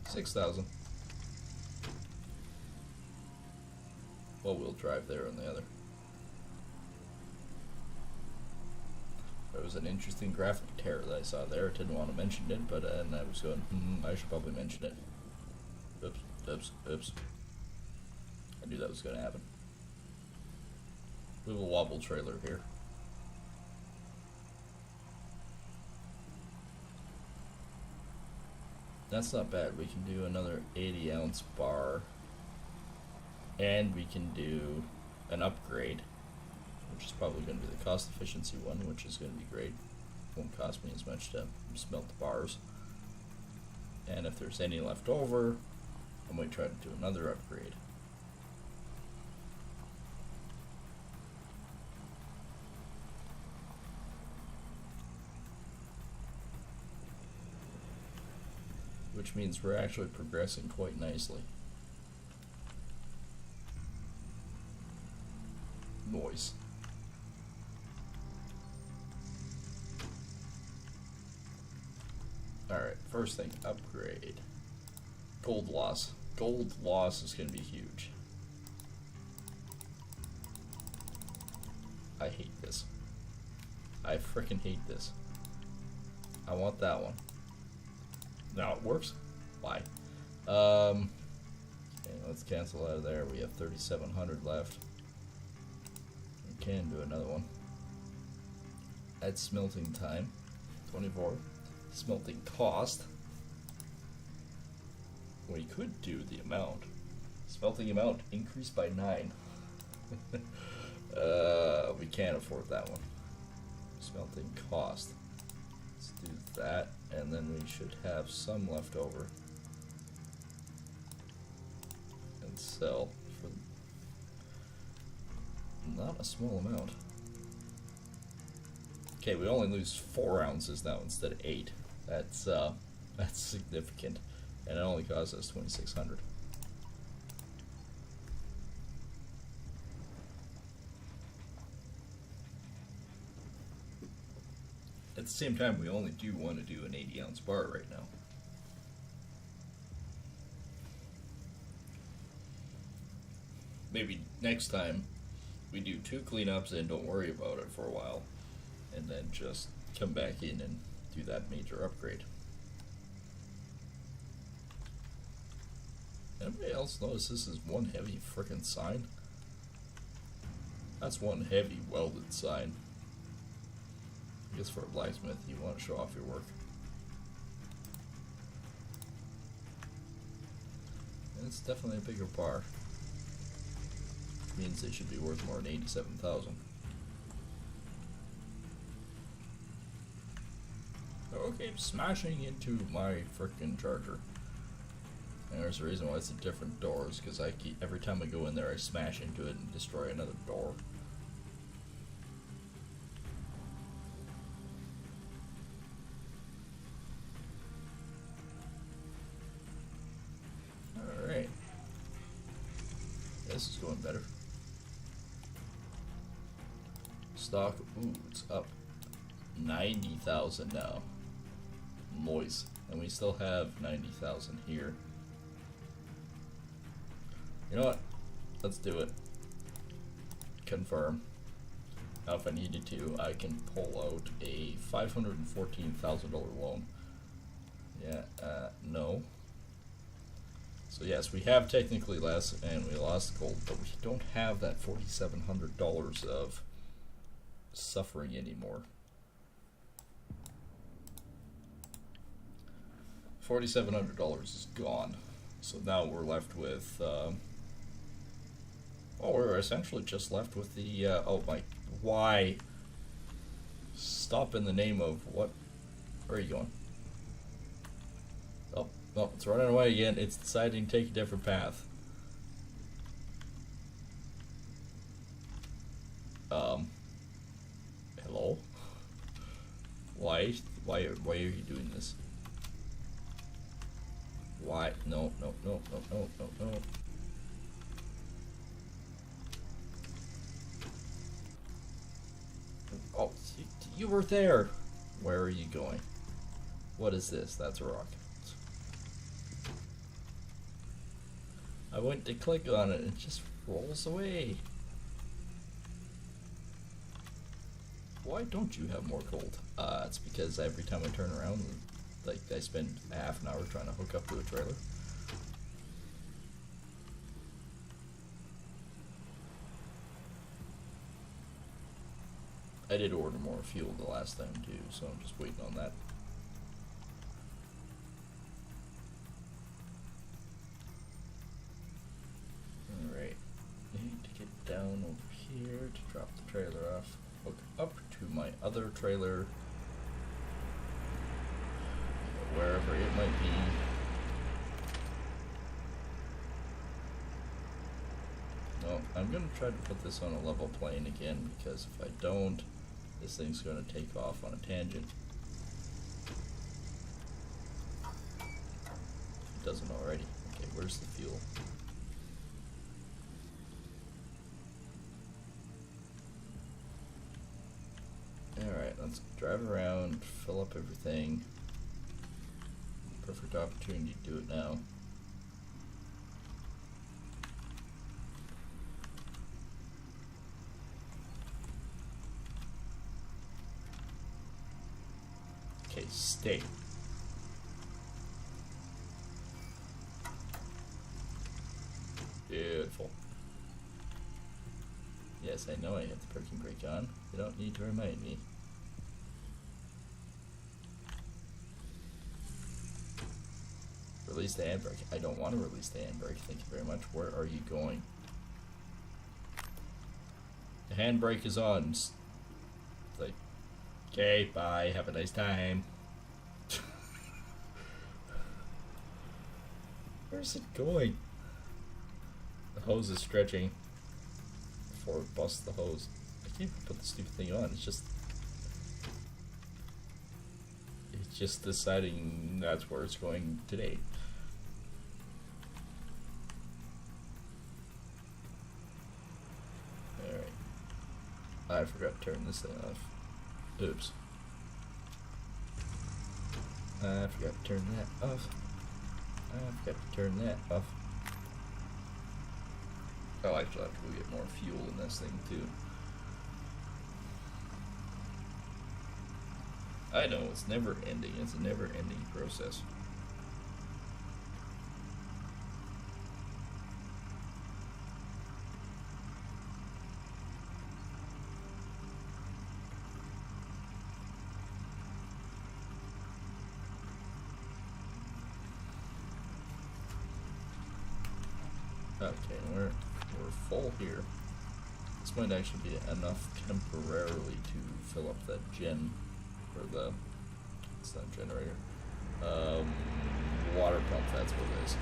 6,000. All-wheel drive there on the other. There was an interesting graphic tear that I saw there. I didn't want to mention it, but and I was going, I should probably mention it. Oops, oops, oops. I knew that was going to happen. We have a wobble trailer here. That's not bad. We can do another 80-ounce bar. And we can do an upgrade, which is probably going to be the cost efficiency one, which is going to be great. Won't cost me as much to smelt the bars. And if there's any left over, I might try to do another upgrade. Which means we're actually progressing quite nicely. Noise. Alright, first thing, upgrade. Gold loss. Gold loss is going to be huge. I hate this. I frickin' hate this. I want that one. Now it works? Why? Okay, let's cancel out of there. We have 3,700 left. We can do another one. Add smelting time. 24. Smelting cost. We could do the amount. Smelting amount increased by 9. We can't afford that one. Smelting cost. Let's do that, and then we should have some left over. And sell for not a small amount. Okay, we only lose 4 ounces now instead of 8. That's significant, and it only costs us 2,600. At the same time, we only do want to do an 80-ounce bar right now. Maybe next time we do 2 cleanups and don't worry about it for a while, and then just come back in and do that major upgrade. Anybody else notice this is one heavy frickin' sign? That's one heavy welded sign. I guess for a blacksmith, you want to show off your work. And it's definitely a bigger bar. Means they should be worth more than 87,000. Okay, smashing into my frickin' charger. And there's a reason why it's a different doors, because I keep, every time I go in there, I smash into it and destroy another door. Alright. This is going better. Stock, ooh, it's up 90,000 now. Moist. And we still have 90,000 here. You know what? Let's do it. Confirm. Now if I needed to, I can pull out a $514,000 loan. Yeah, no. So yes, we have technically less, and we lost gold, but we don't have that $4,700 of suffering anymore. $4,700 is gone. So now we're left with, well, we're essentially just left with the, oh, my Why? Stop in the name of what? Where are you going? Oh, no, it's running away again. It's deciding to take a different path. Hello? Why are you doing this? Why? No. Oh, you were there. Where are you going? What is this? That's a rocket. I went to click on it and it just rolls away. Why don't you have more gold? It's because every time I turn around, like, I spend half an hour trying to hook up to a trailer. I did order more fuel the last time too, so I'm just waiting on that. Alright, need to get down over here to drop the trailer off, hook up to my other trailer, wherever it might be. No, I'm going to try to put this on a level plane again, because if I don't, this thing's going to take off on a tangent. It doesn't already. Okay, where's the fuel? Alright, let's drive around, fill up everything. Perfect opportunity to do it now. Okay, stay. Beautiful. Yes, I know I have the parking brake on. You don't need to remind me. Release the handbrake. I don't want to release the handbrake. Thank you very much. Where are you going? The handbrake is on. It's like, okay, bye. Have a nice time. Where's it going? The hose is stretching before it busts the hose. I can't even put the stupid thing on. It's just deciding that's where it's going today. Alright. I forgot to turn this thing off. Oops. I forgot to turn that off. I forgot to turn that off. I'll actually have to go get more fuel in this thing too. I know, it's never ending. It's a never ending process. Okay, we're full here. This might actually be enough temporarily to fill up that gen, or the, it's not generator, water pump, that's what it is.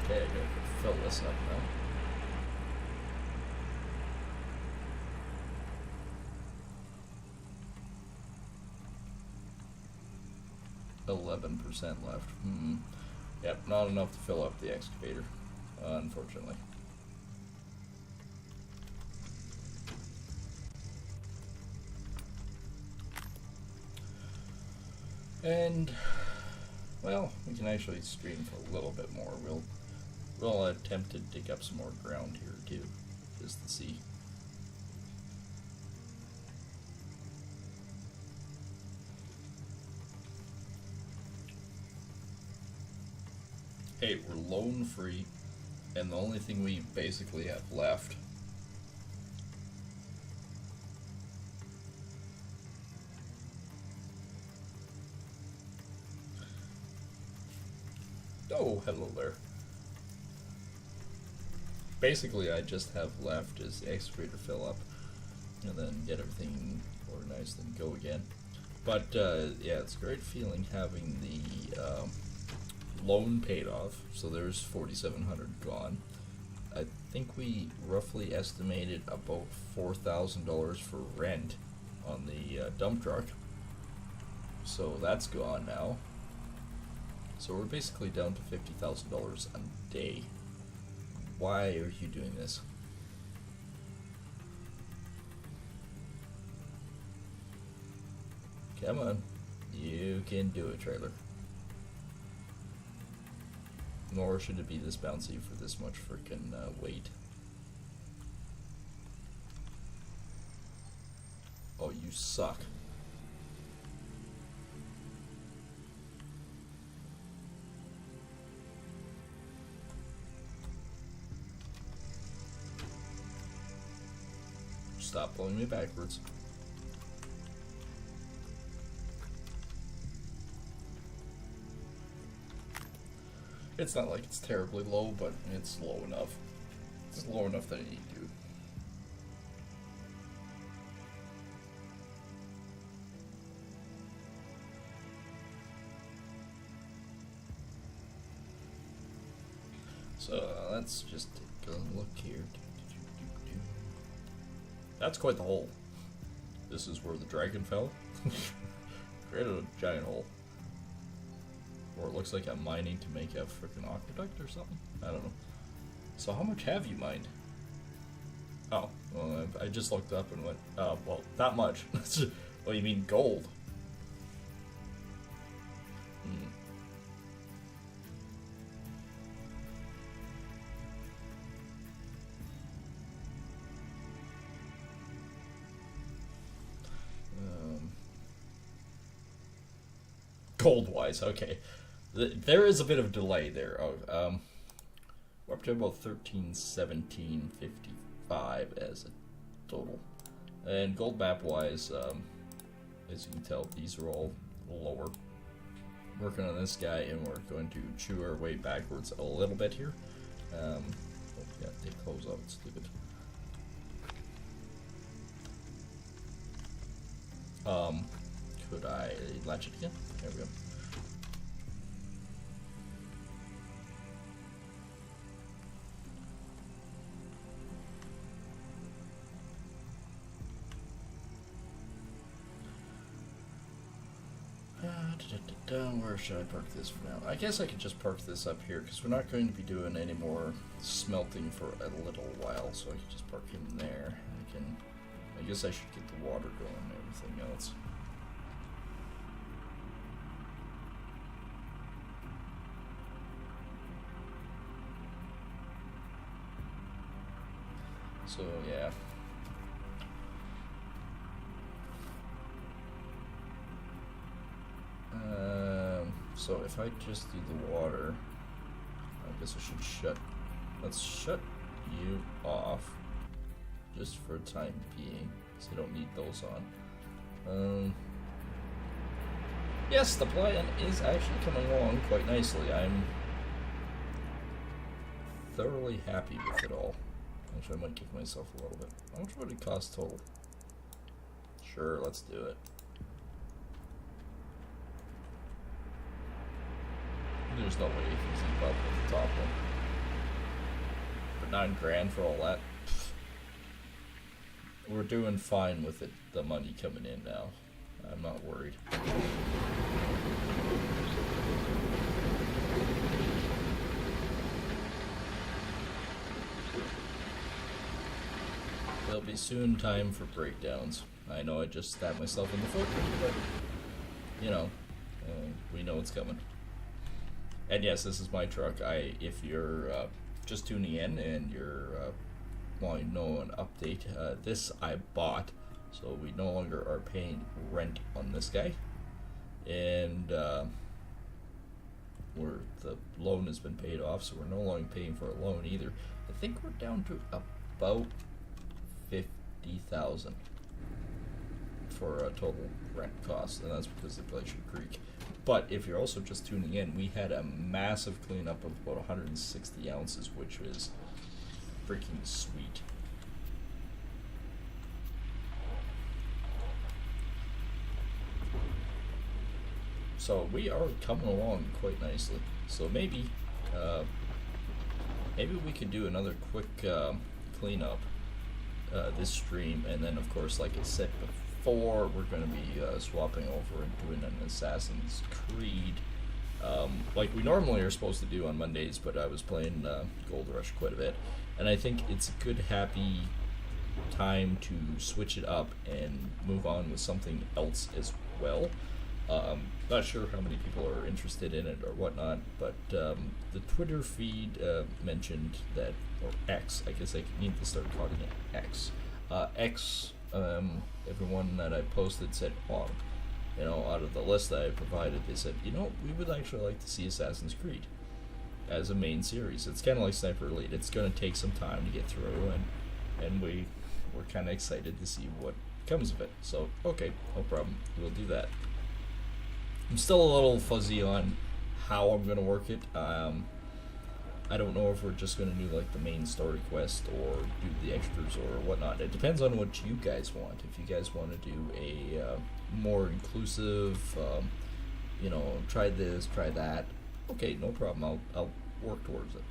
Okay, I gotta fill this up now. %11 left. Yep, not enough to fill up the excavator, unfortunately. And, well, we can actually stream for a little bit more. We'll attempt to dig up some more ground here too, just to see. Hey, we're loan free, and the only thing we basically have left. Oh, hello there. Basically, I just have left is the excavator fill up, and then get everything organized and go again. But yeah, it's a great feeling having the loan paid off. So there's 4,700 gone. I think we roughly estimated about $4,000 for rent on the dump truck. So that's gone now. So we're basically down to $50,000 a day. Why are you doing this? Come on. You can do it, trailer. Nor should it be this bouncy for this much freaking weight. Oh, you suck. Stop pulling me backwards. It's not like it's terribly low, but it's low enough. It's low enough that I need to. So let's just take a look here. That's quite the hole. This is where the dragon fell. Created a giant hole. Or it looks like I'm mining to make a freaking aqueduct or something. I don't know. So how much have you mined? Oh, well, I just looked up and went, well, not much. Well, you mean gold? Gold-wise, okay. There is a bit of delay there. We're up to about 1317.55 as a total. And gold map-wise, as you can tell, these are all lower. Working on this guy, and we're going to chew our way backwards a little bit here. Oh, yeah, take clothes out, stupid. Could I latch it again? There we go. Where should I park this for now? I guess I could just park this up here because we're not going to be doing any more smelting for a little while, so I can just park him there. I guess I should get the water going and everything else. So yeah. So if I just do the water, I guess I should let's shut you off just for the time being, because I don't need those on. Yes, the plan is actually coming along quite nicely. I'm thoroughly happy with it all. Actually, I might give myself a little bit. How much would it cost total? Sure, let's do it. There's no way you can keep up with the top one. But $9 grand for all that. We're doing fine with it, the money coming in now. I'm not worried. There'll be soon time for breakdowns. I know I just stabbed myself in the foot, but you know, we know it's coming. And yes, this is my truck. If you're just tuning in and you're wanting to know an update, this I bought, so we no longer are paying rent on this guy, and we're the loan has been paid off, so we're no longer paying for a loan either. I think we're down to about 50,000 for a total rent cost, and that's because of Glacier Creek. But if you're also just tuning in, we had a massive cleanup of about 160 ounces, which was freaking sweet. So we are coming along quite nicely. So maybe we could do another quick cleanup this stream, and then of course, like I said before, we're going to be swapping over and doing an Assassin's Creed, like we normally are supposed to do on Mondays. But I was playing Gold Rush quite a bit, and I think it's a good, happy time to switch it up and move on with something else as well. Not sure how many people are interested in it or whatnot, but the Twitter feed mentioned that, or X, I guess I need to start calling it X. X, everyone that I posted said, oh, you know, out of the list that I provided, they said, you know, we would actually like to see Assassin's Creed as a main series. It's kind of like Sniper Elite. It's going to take some time to get through, and we're kind of excited to see what comes of it. So, okay, no problem. We'll do that. I'm still a little fuzzy on how I'm going to work it. I don't know if we're just going to do like the main story quest or do the extras or whatnot. It depends on what you guys want. If you guys want to do a more inclusive, you know, try this, try that, okay, no problem. I'll work towards it.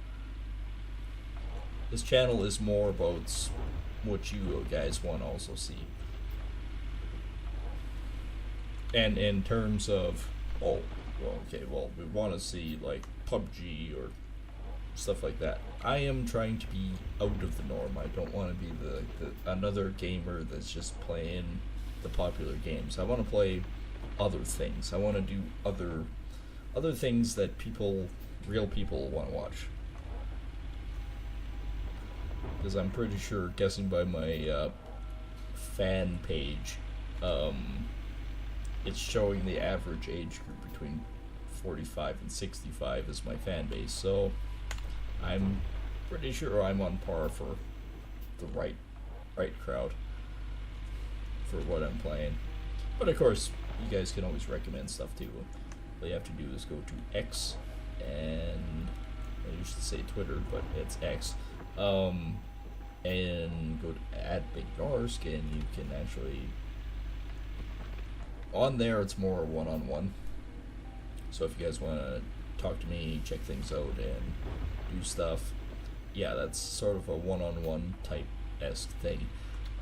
This channel is more about what you guys want to also see. And in terms of, oh, well, okay, well, we want to see like PUBG or stuff like that. I am trying to be out of the norm. I don't want to be the another gamer that's just playing the popular games. I want to play other things. I want to do other things that real people want to watch. Because I'm pretty sure, guessing by my fan page, it's showing the average age group between 45 and 65 as my fan base, so I'm pretty sure I'm on par for the right crowd for what I'm playing. But of course, you guys can always recommend stuff too. All you have to do is go to X, and I used to say Twitter, but it's X, and go to @BigNorsk, and you can actually, on there it's more one-on-one. So if you guys want to talk to me, check things out, and do stuff, yeah, that's sort of a one-on-one type-esque thing.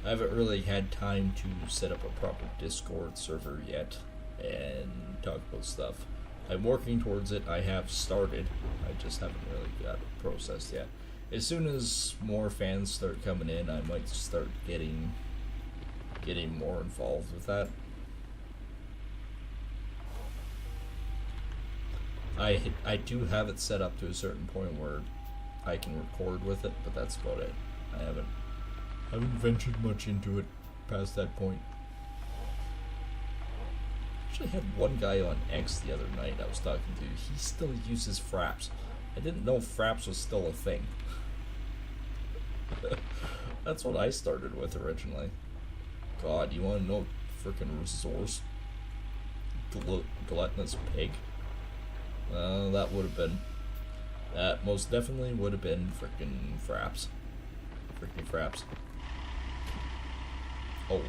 I haven't really had time to set up a proper Discord server yet and talk about stuff. I'm working towards it. I have started. I just haven't really got it processed yet. As soon as more fans start coming in, I might start getting more involved with that. I do have it set up to a certain point where I can record with it, but that's about it. I haven't ventured much into it past that point. Actually had one guy on X the other night I was talking to. He still uses Fraps. I didn't know Fraps was still a thing. That's what I started with originally. God, you want to know frickin' resource? Gluttonous pig. That would have been. That most definitely would have been frickin' Fraps. Frickin' Fraps. Oh,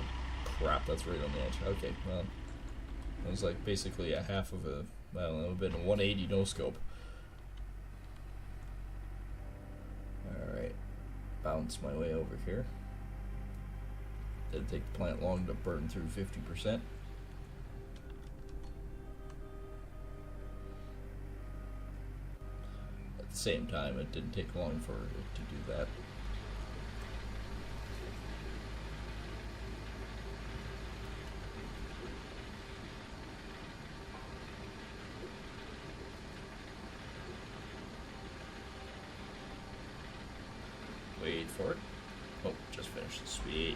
crap, that's right on the edge. Okay, well, it was like basically a half of a, well, it would have been a 180 no-scope. Alright, bounce my way over here. Didn't take the plant long to burn through 50%. At the same time, it didn't take long for it to do that. Wait for it. Oh, just finished. Sweet.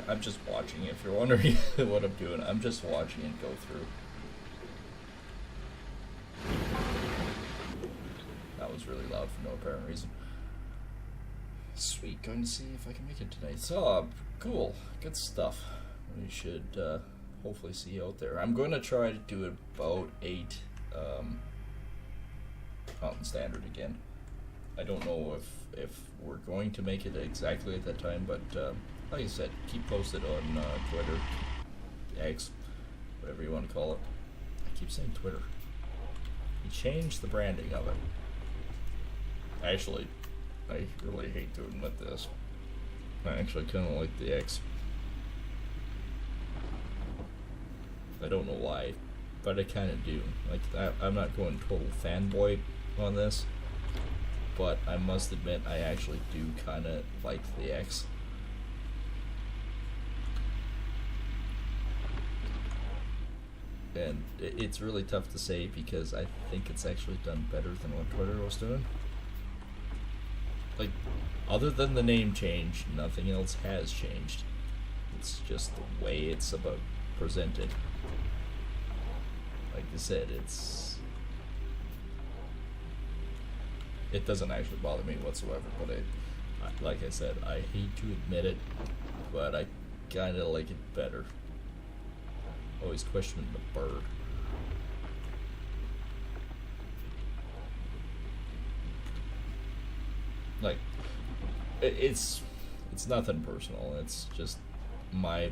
I'm just watching. If you're wondering what I'm doing, I'm just watching it go through. That was really loud for no apparent reason. Sweet, going to see if I can make it tonight. So, cool, good stuff. We should hopefully see you out there. I'm going to try to do about 8 Mountain Standard again. I don't know if we're going to make it exactly at that time, but like I said, keep posted on Twitter, X, whatever you want to call it. I keep saying Twitter. You changed the branding of it. Actually, I really hate to admit this. I actually kind of like the X. I don't know why, but I kind of do. Like, I'm not going total fanboy on this, but I must admit I actually do kind of like the X. And it's really tough to say because I think it's actually done better than what Twitter was doing. Like, other than the name change, nothing else has changed. It's just the way it's about presented. Like I said, it doesn't actually bother me whatsoever, but like I said, I hate to admit it, but I kind of like it better. Always questioning the bird. Like, it's nothing personal. It's just my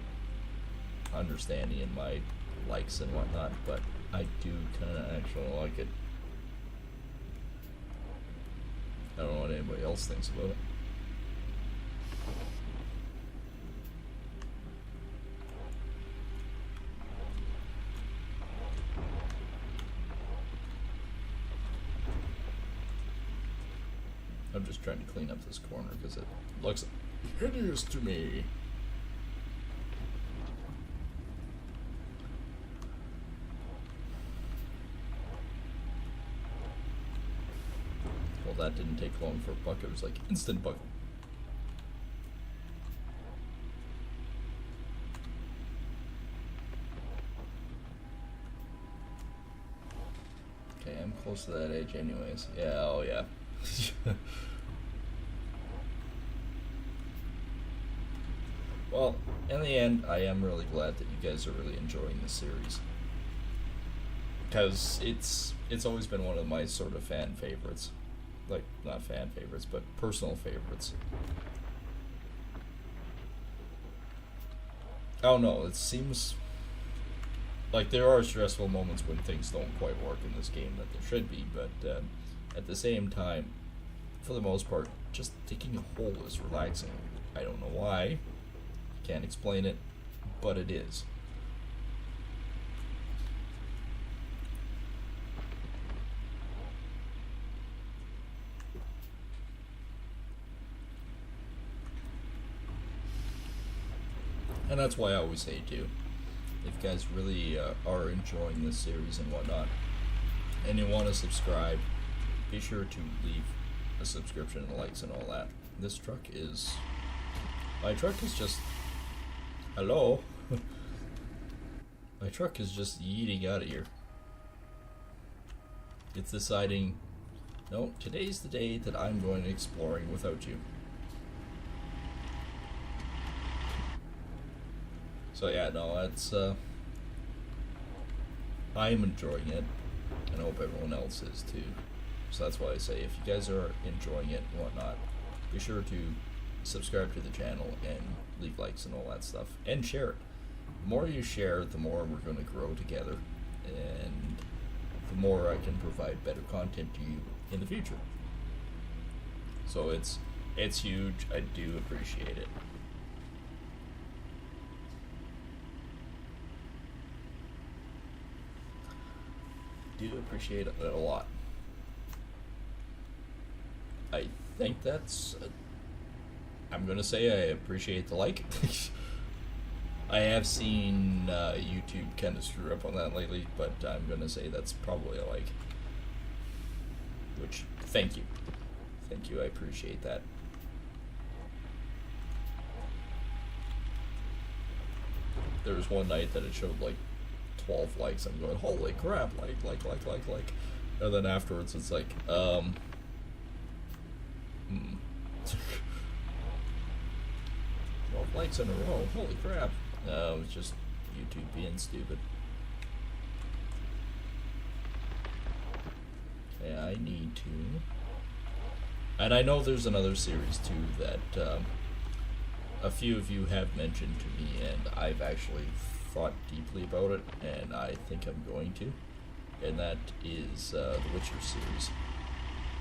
understanding and my likes and whatnot, but I do kind of actually like it. I don't know what anybody else thinks about it. I'm just trying to clean up this corner because it looks hideous to me. Well, that didn't take long for a buck. It was like instant buck. Okay, I'm close to that edge anyways. Yeah, oh yeah. Well, in the end, I am really glad that you guys are really enjoying this series, because it's always been one of my sort of fan favorites. Like, not fan favorites, but personal favorites. I don't know, it seems like there are stressful moments when things don't quite work in this game that there should be, but at the same time, for the most part, just digging a hole is relaxing. I don't know why, can't explain it, but it is. And that's why I always say too, if you guys really are enjoying this series and whatnot, and you want to subscribe, be sure to leave a subscription and likes and all that. This truck is... My truck is just... Hello? My truck is just yeeting out of here. It's deciding, no, today's the day that I'm going exploring without you. So yeah, no, it's I'm enjoying it, and I hope everyone else is too. So that's why I say, if you guys are enjoying it and whatnot, be sure to subscribe to the channel and leave likes and all that stuff, and share it. The more you share, the more we're going to grow together, and the more I can provide better content to you in the future. So it's huge. I do appreciate it. Do appreciate it a lot. I think that's... I'm gonna say I appreciate the like. I have seen YouTube kind of screw up on that lately, but I'm gonna say that's probably a like. Which, thank you. Thank you, I appreciate that. there was one night that it showed like 12 likes. I'm going, holy crap, like. And then afterwards it's like, 12 likes in a row, holy crap. No, it's just YouTube being stupid. Okay, I need to... And I know there's another series too that a few of you have mentioned to me, and I've actually thought deeply about it, and I think I'm going to. And that is the Witcher series.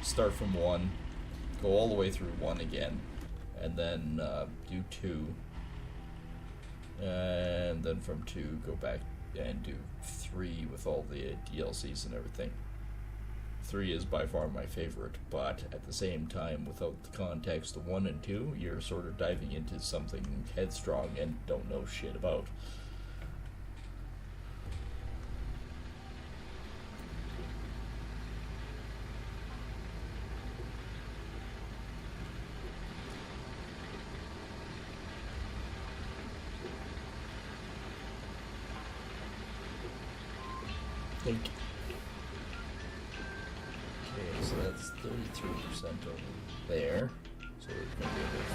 Start from 1, go all the way through 1 again, and then do 2, and then from 2 go back and do 3 with all the DLCs and everything. 3 is by far my favorite, but at the same time, without the context of 1 and 2, you're sort of diving into something headstrong and don't know shit about. Think. Okay, so that's 33% over there. So it's going to be about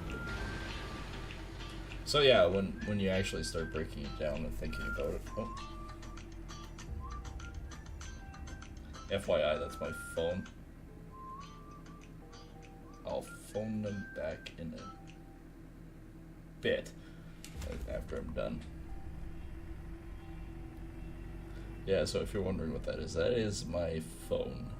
50. So yeah, when you actually start breaking it down and thinking about it. Oh. FYI, that's my phone. I'll phone them back in a bit after I'm done. Yeah, so if you're wondering what that is my phone.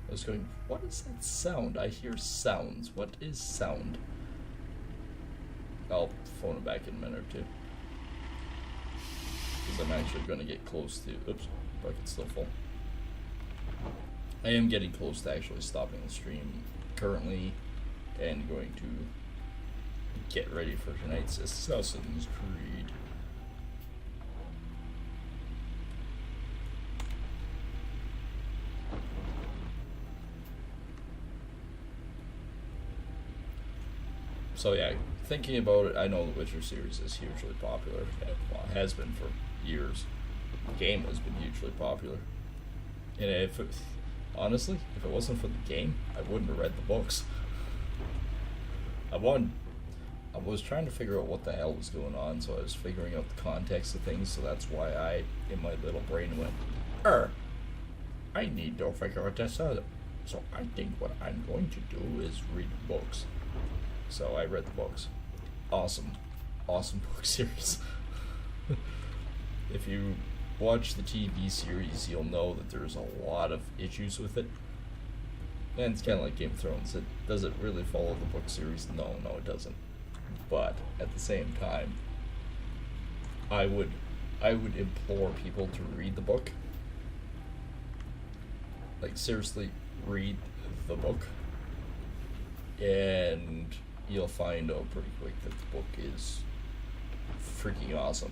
I was going, what is that sound? I hear sounds. What is sound? I'll phone it back in a minute or two. Because I'm actually going to get close to... Oops, bucket's still full. I am getting close to actually stopping the stream currently and going to get ready for tonight's Assassin's Creed. So yeah, thinking about it, I know the Witcher series is hugely popular. Well, it has been for years. The game has been hugely popular. And honestly, if it wasn't for the game, I wouldn't have read the books. I was trying to figure out what the hell was going on, so I was figuring out the context of things, so that's why I, in my little brain, went, I need to figure out this out. So I think what I'm going to do is read the books. So I read the books. Awesome book series. If you watch the TV series, you'll know that there's a lot of issues with it. And it's kind of like Game of Thrones. Does it really follow the book series? No, it doesn't. But at the same time, I would implore people to read the book. Like, seriously, read the book. And you'll find out pretty quick that the book is freaking awesome.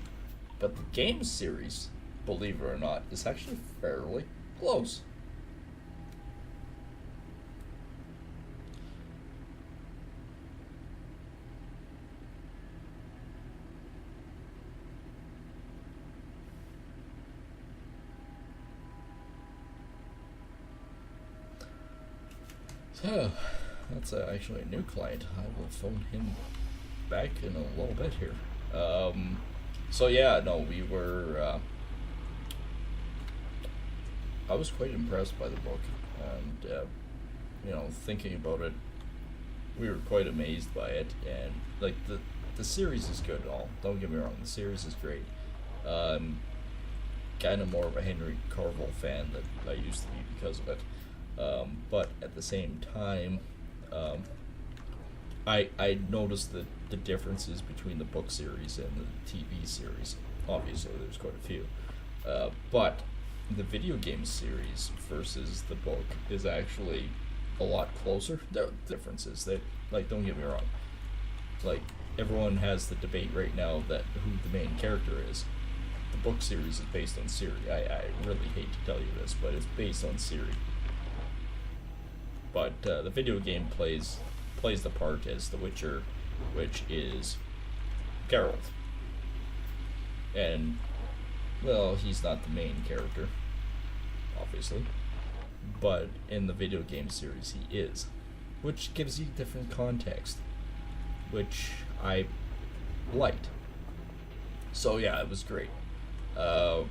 But the game series, believe it or not, is actually fairly close. So, that's actually a new client. I will phone him back in a little bit here. So yeah, no, we were... I was quite impressed by the book, and, thinking about it, we were quite amazed by it, and, like, the series is good and all. Don't get me wrong, the series is great. Kind of more of a Henry Cavill fan than I used to be because of it. But at the same time, I noticed the differences between the book series and the TV series. Obviously, there's quite a few. But the video game series versus the book is actually a lot closer. There are differences that, like, don't get me wrong. Like, everyone has the debate right now that who the main character is. The book series is based on Ciri. I really hate to tell you this, but it's based on Ciri. But the video game plays the part as The Witcher which is Geralt. And, well, he's not the main character, obviously, but in the video game series he is, which gives you different context, which I liked. So yeah, it was great. But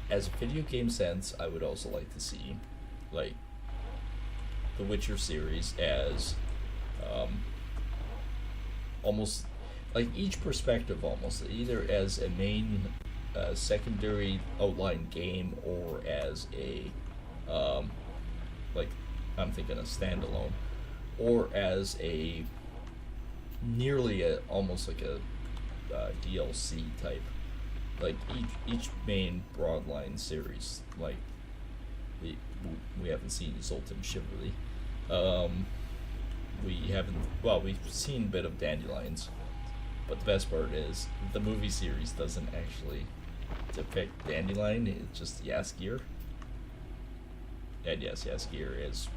as a video game sense, I would also like to see, like, the Witcher series as almost like each perspective, almost either as a main secondary outline game, or as a like, I'm thinking a standalone, or as a nearly almost like a DLC type, like each main broadline series. Like we haven't seen Zoltan Chivalry. We've seen a bit of Dandelions, but the best part is the movie series doesn't actually depict Dandelion, it's just Jaskier. And yes, Jaskier is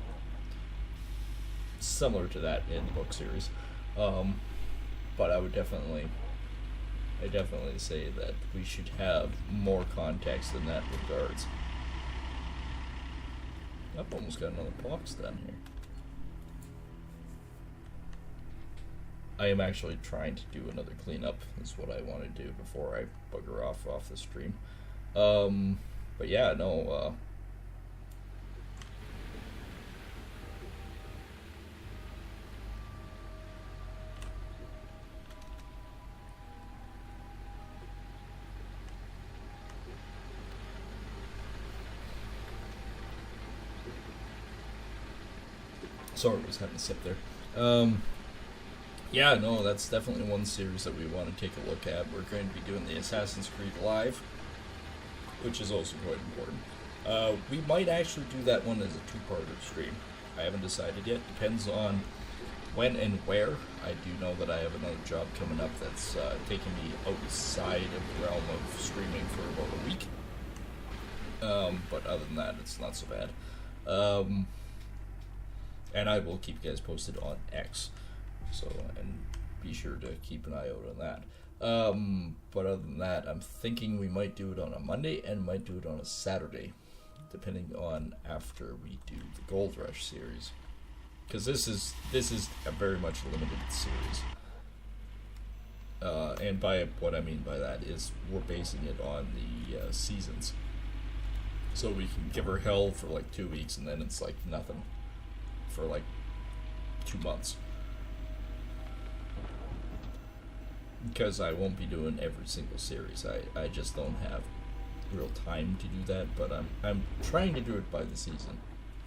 similar to that in the book series. But I definitely say that we should have more context in that regards. I've almost got another box done here. I am actually trying to do another cleanup. Is what I want to do before I bugger off the stream. But yeah, no. Sorry, I was having a sip there. Yeah, no, that's definitely one series that we want to take a look at. We're going to be doing the Assassin's Creed Live, which is also quite important. We might actually do that one as a two-parter stream. I haven't decided yet. Depends on when and where. I do know that I have another job coming up that's taking me outside of the realm of streaming for about a week. But other than that, it's not so bad. And I will keep you guys posted on X. So, and be sure to keep an eye out on that. But other than that, I'm thinking we might do it on a Monday and might do it on a Saturday, depending on after we do the Gold Rush series. Because this is a very much limited series. And by what I mean by that is we're basing it on the seasons. So we can give her hell for like 2 weeks and then it's like nothing for like 2 months. Because I won't be doing every single series. I just don't have real time to do that, but I'm trying to do it by the season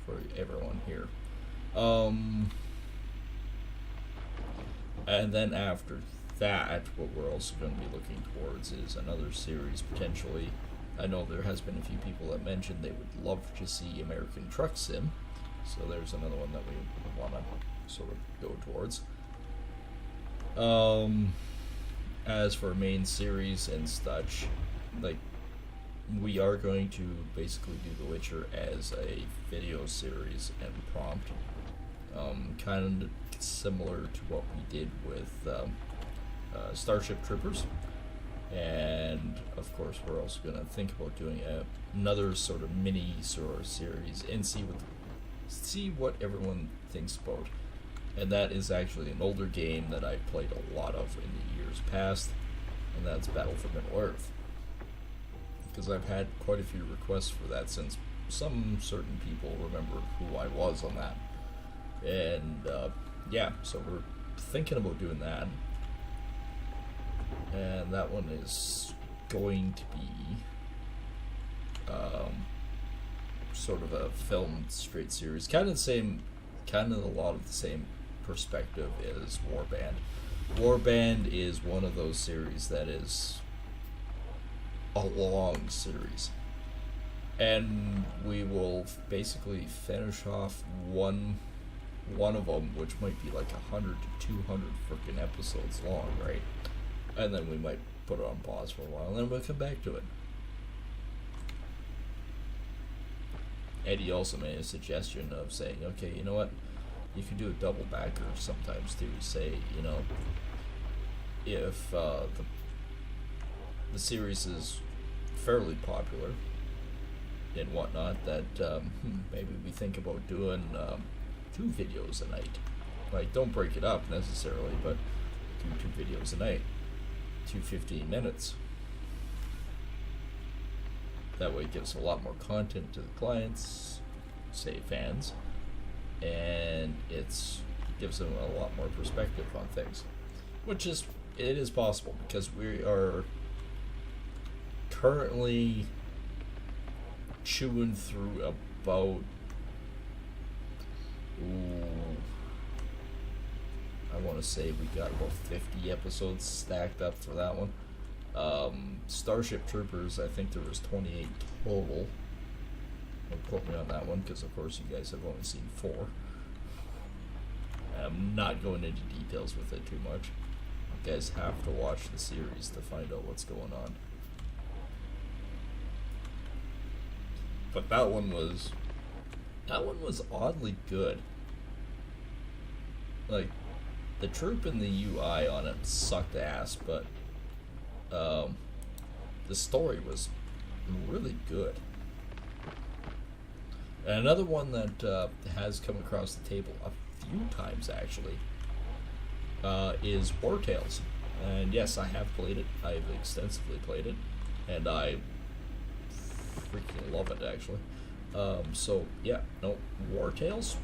for everyone here. And then after that, what we're also going to be looking towards is another series potentially. I know there has been a few people that mentioned they would love to see American Truck Sim, so there's another one that we want to sort of go towards. As for main series and such, like, we are going to basically do The Witcher as a video series and prompt, kind of similar to what we did with Starship Troopers. And of course, we're also going to think about doing another sort of mini sort of series and see what everyone thinks about. And that is actually an older game that I played a lot of in the years past, and that's Battle for Middle-earth. Because I've had quite a few requests for that since some certain people remember who I was on that. And yeah, so we're thinking about doing that. And that one is going to be sort of a film straight series, kind of a lot of the same perspective as Warband. Warband is one of those series that is a long series, and we will basically finish off one of them, which might be like 100 to 200 freaking episodes long, right? And then we might put it on pause for a while, and then we'll come back to it. Eddie also made a suggestion of saying, okay, you know what? you can do a double backer sometimes too. Say, if the series is fairly popular and whatnot, that maybe we think about doing 2 videos a night. Like, don't break it up necessarily, but do 2 videos a night, 15 minutes. That way it gives a lot more content to the clients, say fans, and it gives them a lot more perspective on things, which it is possible, because we are currently chewing through about I want to say we got about 50 episodes stacked up for that one. Starship Troopers, I think there was 28 total. Don't quote me on that one, because of course you guys have only seen 4. I'm not going into details with it too much. You guys have to watch the series to find out what's going on. But that one was oddly good. Like, the troop and the UI on it sucked ass, but the story was really good. And another one that has come across the table a few times actually is War Tales. And yes, I have played it. I've extensively played it, and I freaking love it actually. So yeah, no, War Tales,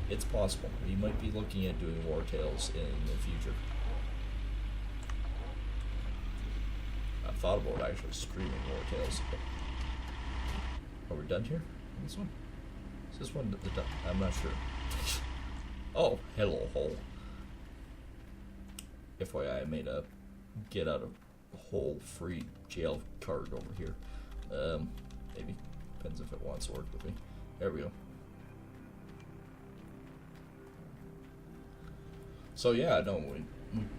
it's possible. We might be looking at doing War Tales in the future. I thought about actually streaming War Tales. Are we done here? This one? Is this one the done? I'm not sure. Oh, hello, hole. FYI, I made a get out of hole free jail card over here. Maybe. Depends if it wants to work with me. There we go. So yeah, no, we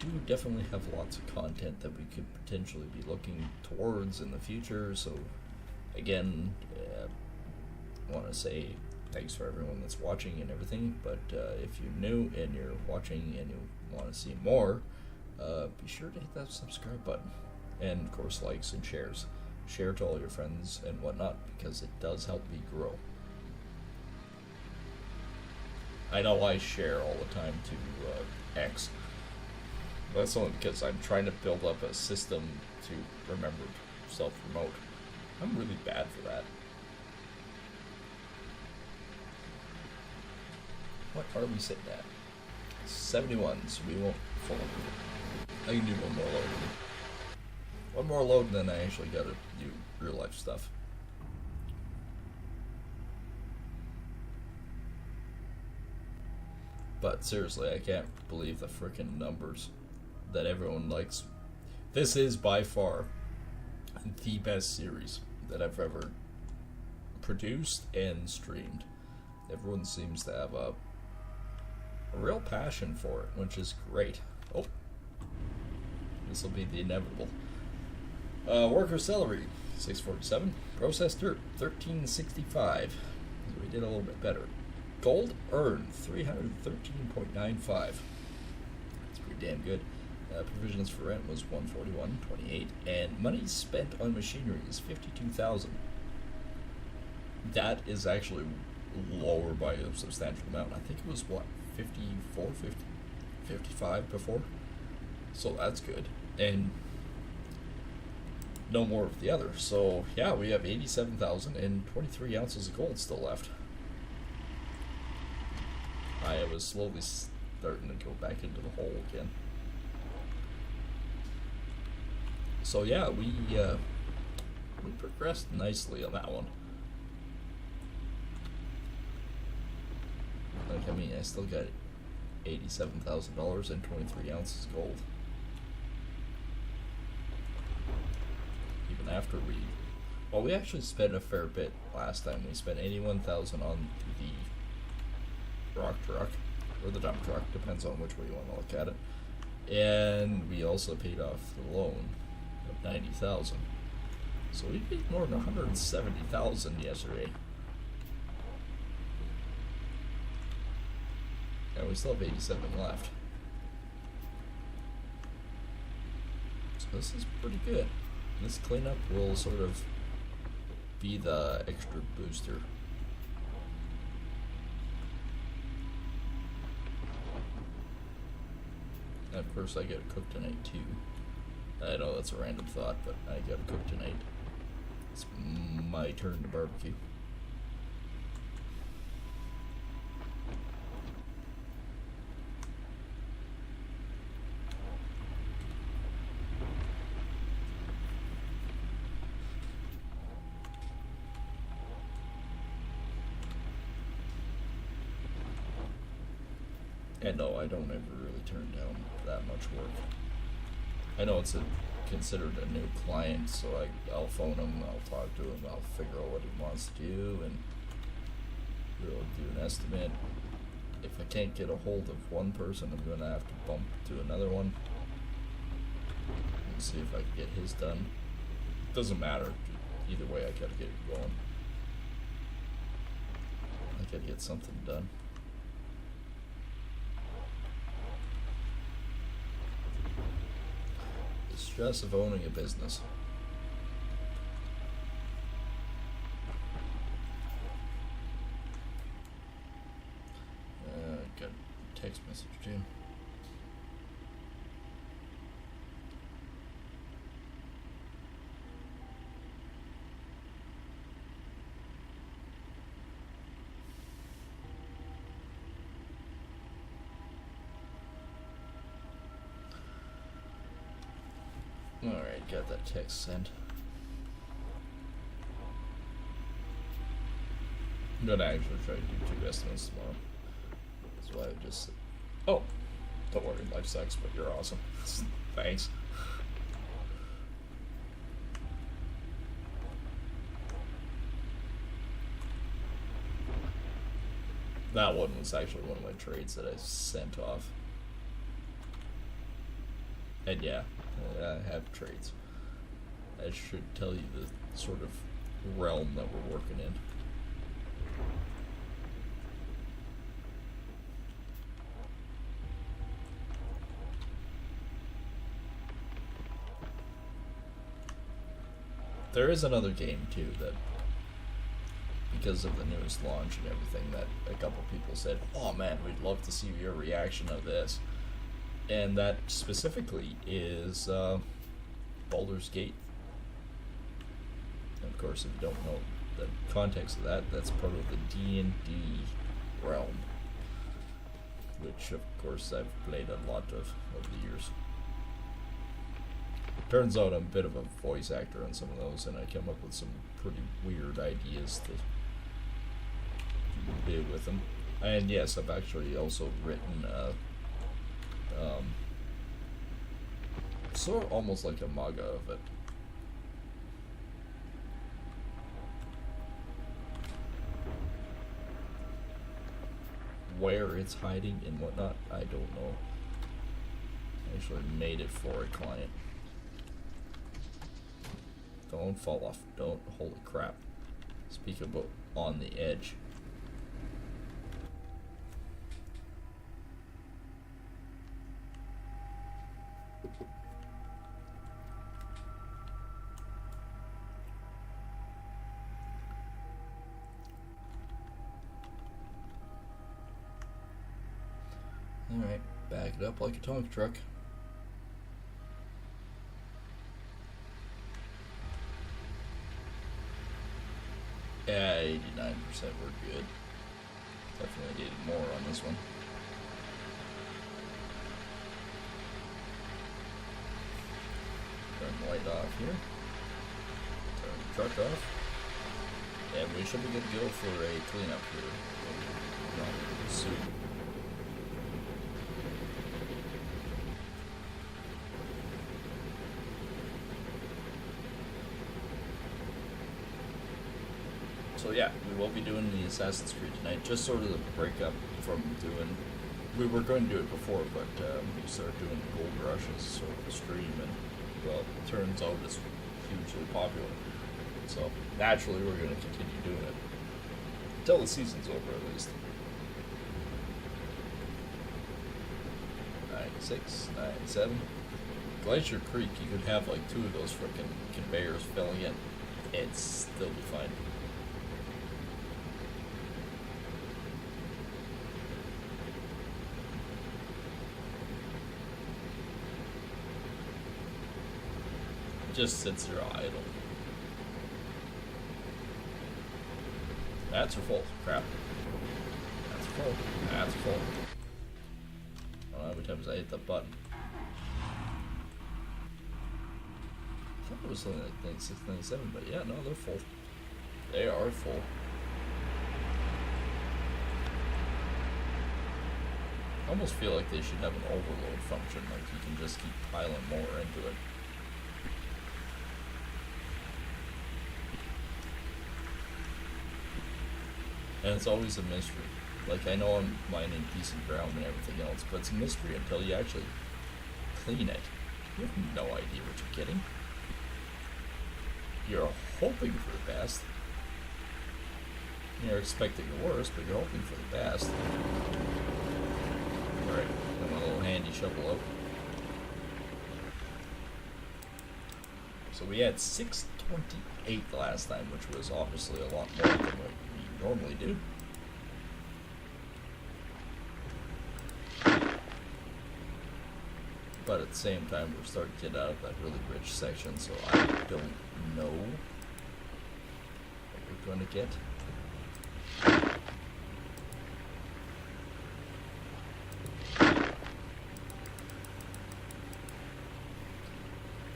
do definitely have lots of content that we could potentially be looking towards in the future. So again, I want to say thanks for everyone that's watching and everything. But if you're new and you're watching and you want to see more, be sure to hit that subscribe button. And of course, likes and shares. Share to all your friends and whatnot, because it does help me grow. I know I share all the time to X. That's only because I'm trying to build up a system to remember self-promote. I'm really bad for that. What are we sitting at? 71, so we won't fall under. I can do one more load. One more load, and then I actually gotta do real life stuff. But seriously, I can't believe the frickin' numbers that everyone likes. This is by far the best series that I've ever produced and streamed. Everyone seems to have a real passion for it, which is great. Oh, this will be the inevitable. Worker salary, 647. Processed dirt, 1365. We did a little bit better. Gold earned, 313.95. That's pretty damn good. Provisions for rent was 141.28, and money spent on machinery is 52,000. That is actually lower by a substantial amount. I think it was what, 54, 50, 55 before. So that's good, and no more of the other. So yeah, we have 87,000 and 23 ounces of gold still left. I was slowly starting to go back into the hole again. So yeah, we progressed nicely on that one. Like, I mean, I still got $87,000 and 23 ounces of gold. Even after we actually spent a fair bit last time. We spent 81,000 on the rock truck, or the dump truck, depends on which way you want to look at it. And we also paid off the loan of 90,000. So we paid more than 170,000 yesterday. And we still have 87 left. So this is pretty good. This cleanup will sort of be the extra booster. And of course I get to cook tonight too. I know that's a random thought, but I gotta cook tonight. It's my turn to barbecue. And no, I don't ever really turn down that much work. I know it's considered a new client, so I'll phone him, I'll talk to him, I'll figure out what he wants to do, and we'll do an estimate. If I can't get a hold of one person, I'm going to have to bump to another one and see if I can get his done. Doesn't matter. Either way, I gotta get it going. I gotta get something done. The stress of owning a business. Got a text message too. Alright, got that text sent. I'm gonna actually try to do 2 estimates tomorrow. That's why I just... Oh! Don't worry, life sucks, but you're awesome. Thanks. That one was actually one of my trades that I sent off. And yeah, I have trades. I should tell you the sort of realm that we're working in. There is another game too that, because of the newest launch and everything, that a couple people said, oh man, we'd love to see your reaction of this. And that specifically is Baldur's Gate. And of course, if you don't know the context of that, that's part of the D&D realm, which of course I've played a lot of over the years. Turns out I'm a bit of a voice actor on some of those, and I come up with some pretty weird ideas to do with them. And yes, I've actually also written sort of almost like a manga of it. Where it's hiding and whatnot, I don't know. I actually made it for a client. Don't fall off. Don't. Holy crap. Speak about on the edge. Alright, back it up like a tonk truck. Yeah, 89% we're good. Definitely needed more on this one. Turn the light off here. Turn the truck off. And we should be good to go for a cleanup here. Soon. So yeah, we will be doing the Assassin's Creed tonight, just sort of the breakup from doing, we were going to do it before, but we started doing the Gold Rush as sort of a stream, and well, it turns out it's hugely popular. So naturally we're going to continue doing it, until the season's over at least. 96, 97. Glacier Creek, you could have like 2 of those freaking conveyors filling it. It'd still be fine. It just sits there idle. That's full. Crap. That's full. That's full. Well, how many times I hit the button? I thought it was something like 96, 97, but yeah, no, they're full. They are full. I almost feel like they should have an overload function, like you can just keep piling more into it. And it's always a mystery. Like, I know I'm mining decent ground and everything else, but it's a mystery until you actually clean it. You have no idea what you're getting. You're hoping for the best. You're expecting the worst, but you're hoping for the best. Alright, got my little handy shovel up. So we had 628 last time, which was obviously a lot more than what we normally do. But at the same time, we're starting to get out of that really rich section, so I don't know what we're going to get.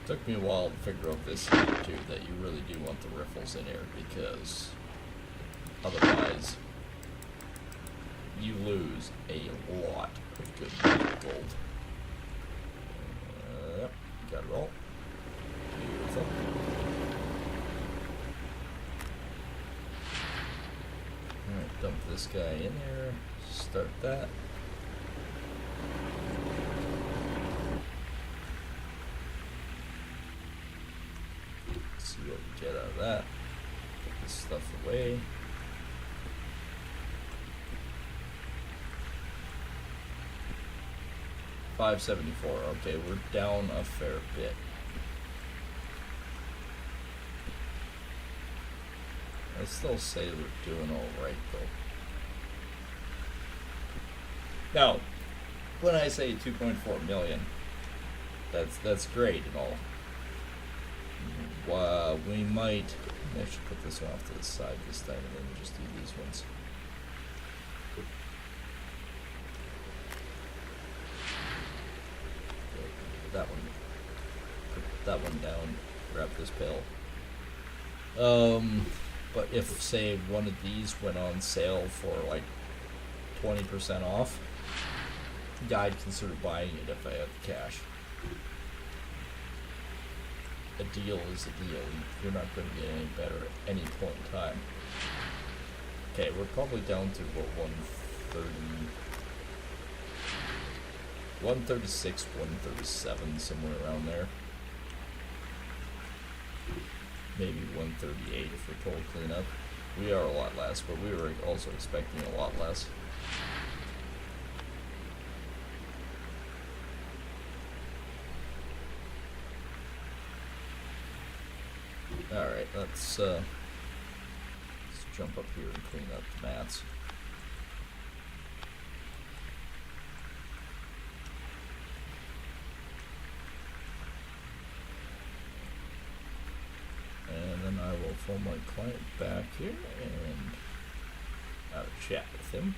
Took me a while to figure out this here too, that you really do want the riffles in here, because otherwise you lose a lot of good gold. Yep, got it all. Beautiful. Alright, dump this guy in there. Start that. See what we get out of that. Put this stuff away. $574. Okay, we're down a fair bit. I still say we're doing all right, though. Now, when I say 2.4 million, that's great and all. We might. I should put this one off to the side this time, and then just do these ones. That one. Put that one down. Grab this pill. But if, say, one of these went on sale for like 20% off, yeah, I'd consider buying it if I had the cash. A deal is a deal. You're not going to get any better at any point in time. Okay, we're probably down to about 130, 136, 137, somewhere around there. Maybe 138 if we're total cleanup. We are a lot less, but we were also expecting a lot less. Alright, let's jump up here and clean up the mats. And then I will phone my client back here and have a chat with him.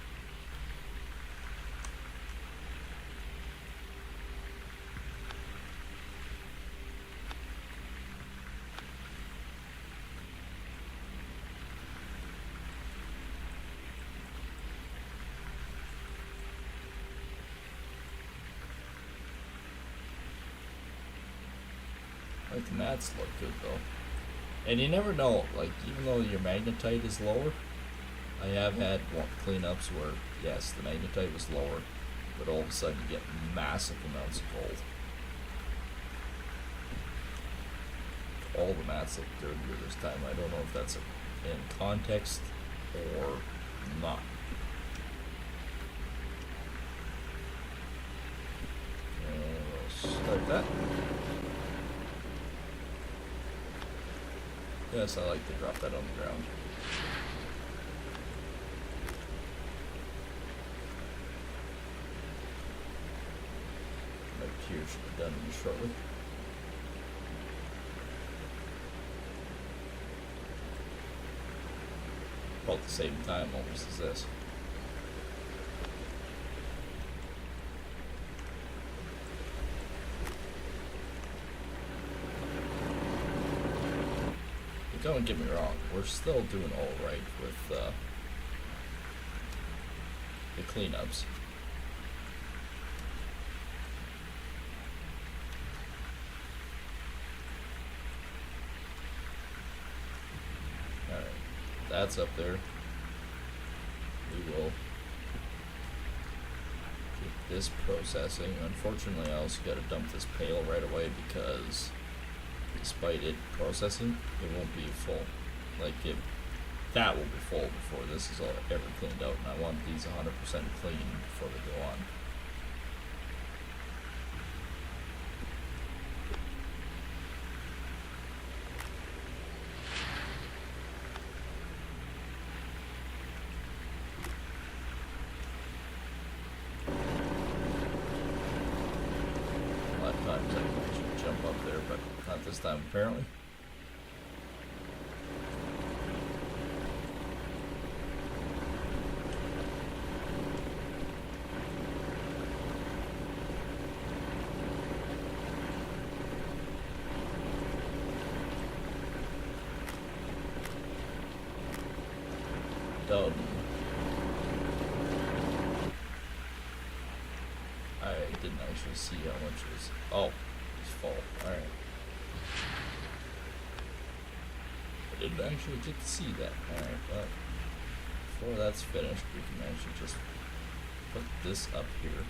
Like the mats look good though. And you never know, like even though your magnetite is lower, I have had cleanups where, yes, the magnetite was lower, but all of a sudden you get massive amounts of gold. All the mats look dirtier this time. I don't know if that's in context or not. that. Yes, I like to drop that on the ground. Right here should be done shortly. About the same time almost as this. But don't get me wrong, we're still doing alright with the cleanups. Alright, that's up there. We will get this processing. Unfortunately, I also got to dump this pail right away because despite it processing, it won't be full. Like, that will be full before this is all ever cleaned out, and I want these 100% clean before they go on. A lot of times I can actually jump up there, but not this time apparently. Done. I didn't actually see how much it was. Oh, it's full. Alright. I didn't actually get to see that. Alright, but before that's finished, we can actually just put this up here.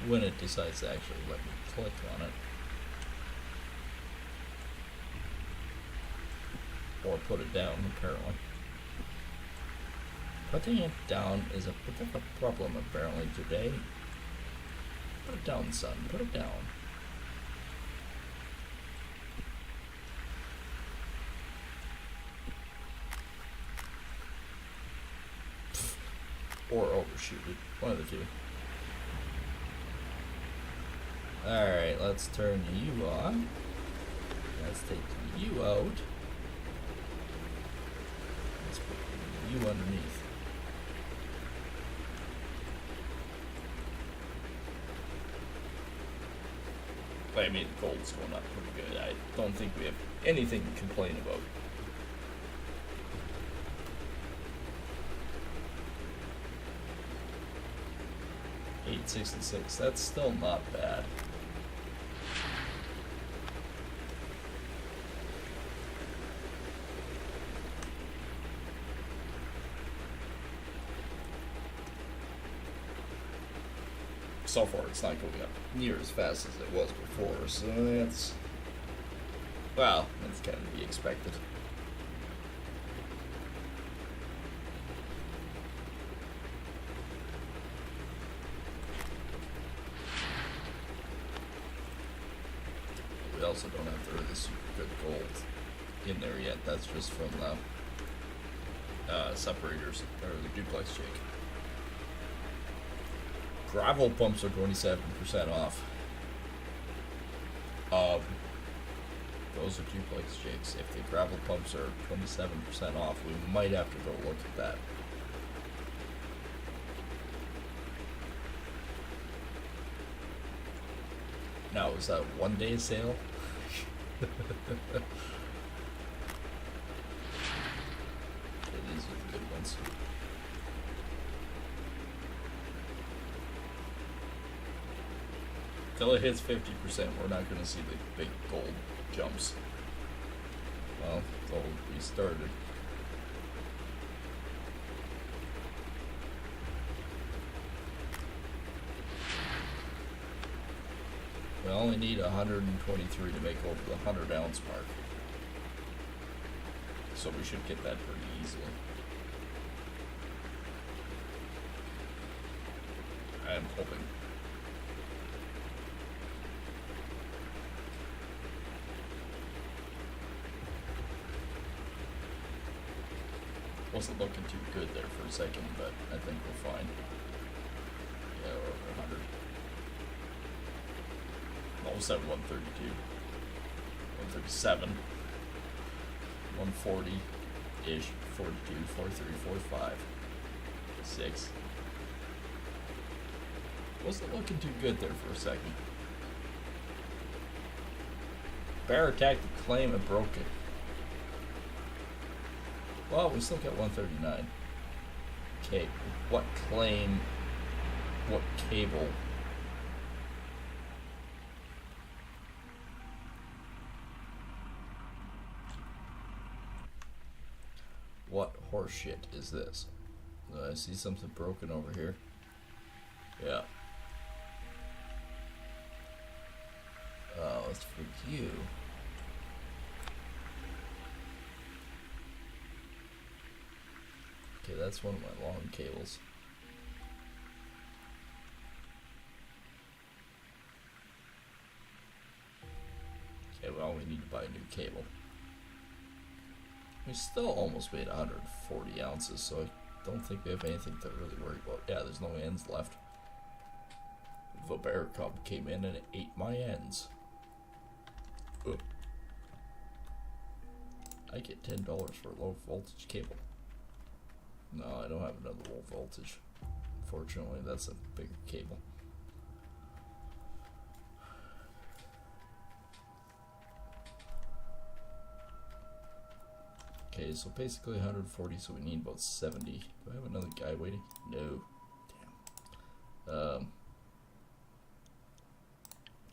When it decides to actually let me click on it. Or put it down, apparently. Putting it down is a bit of a problem, apparently, today. Put it down, son. Put it down. Or overshoot it. One of the two. Alright, let's turn you on. Let's take you out. Let's put you underneath. But I mean, the gold's going up pretty good. I don't think we have anything to complain about. $866. That's still not bad. So far, it's not going up near as fast as it was before, so that's, well, that's kind of to be expected. We also don't have the really super good gold in there yet. That's just from the separators, or the duplex jig. Gravel pumps are 27% off. Those are duplex jigs. If the gravel pumps are 27% off, we might have to go look at that. Now, is that 1 day sale? It is with the good ones. Until it hits 50%, we're not going to see the big gold jumps. Well, gold restarted. We only need 123 to make over the 100 ounce mark. So we should get that pretty easily. I'm hoping. Wasn't looking too good there for a second, but I think we're fine. Yeah, we're over 100. Almost at 132. 137. 140-ish. 42, 43, 45. 6. Wasn't looking too good there for a second. Bear attacked the claim and broke it. Well, we still got 139. Okay, what claim? What cable? What horseshit is this? I see something broken over here. Yeah. It's for you. Okay, that's one of my long cables. Okay, well, we need to buy a new cable. We still almost made 140 ounces, so I don't think we have anything to really worry about. Yeah, there's no ends left. The bear cub came in and it ate my ends. Ugh. I get $10 for a low voltage cable. No, I don't have another low voltage. Fortunately, that's a bigger cable. Okay, so basically 140, so we need about 70. Do I have another guy waiting? No. Damn.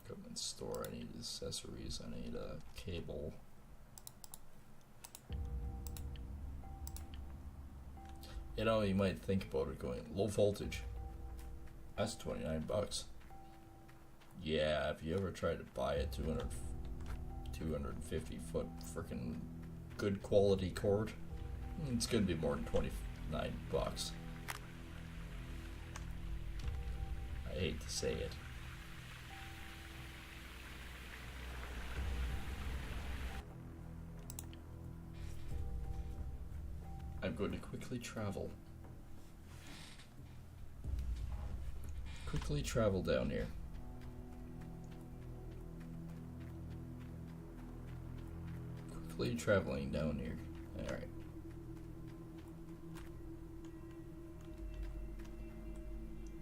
Equipment store, I need accessories, I need a cable. You know, you might think about it going low voltage. That's 29 bucks. Yeah, if you ever tried to buy a 250 foot freaking good quality cord, it's gonna be more than 29 bucks. I hate to say it. I'm going to quickly travel. Quickly travel down here. Quickly traveling down here. Alright.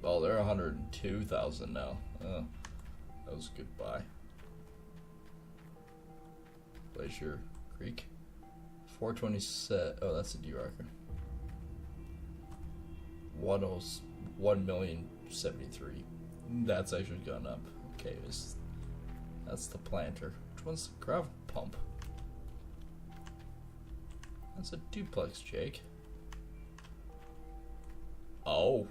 Well, they're 102,000 now. Oh, that was goodbye. Glacier Creek. 427. Oh, that's a D-Rocker. 1,073,000. That's actually gone up. Okay, that's the planter. Which one's the gravel pump? That's a duplex, Jake. Oh.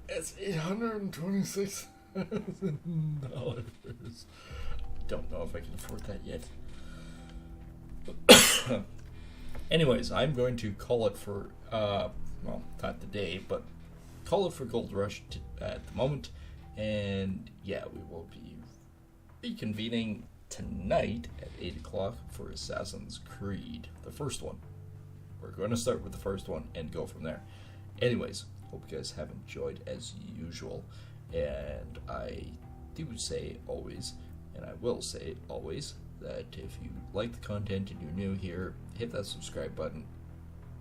It's $826,000. Don't know if I can afford that yet. Anyways, I'm going to call it for, well, not today, but call it for Gold Rush at the moment. And yeah, we will be reconvening tonight at 8 o'clock for Assassin's Creed, the first one. We're going to start with the first one and go from there. Anyways, hope you guys have enjoyed as usual. And I do say always, and I will say always, that if you like the content and you're new here, hit that subscribe button,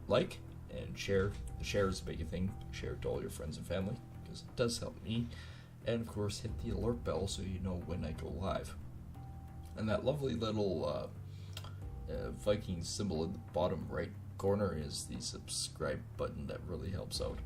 like, and share. The share is a big thing. Share it to all your friends and family, because it does help me. And of course, hit the alert bell so you know when I go live. And that lovely little Viking symbol in the bottom right corner is the subscribe button that really helps out.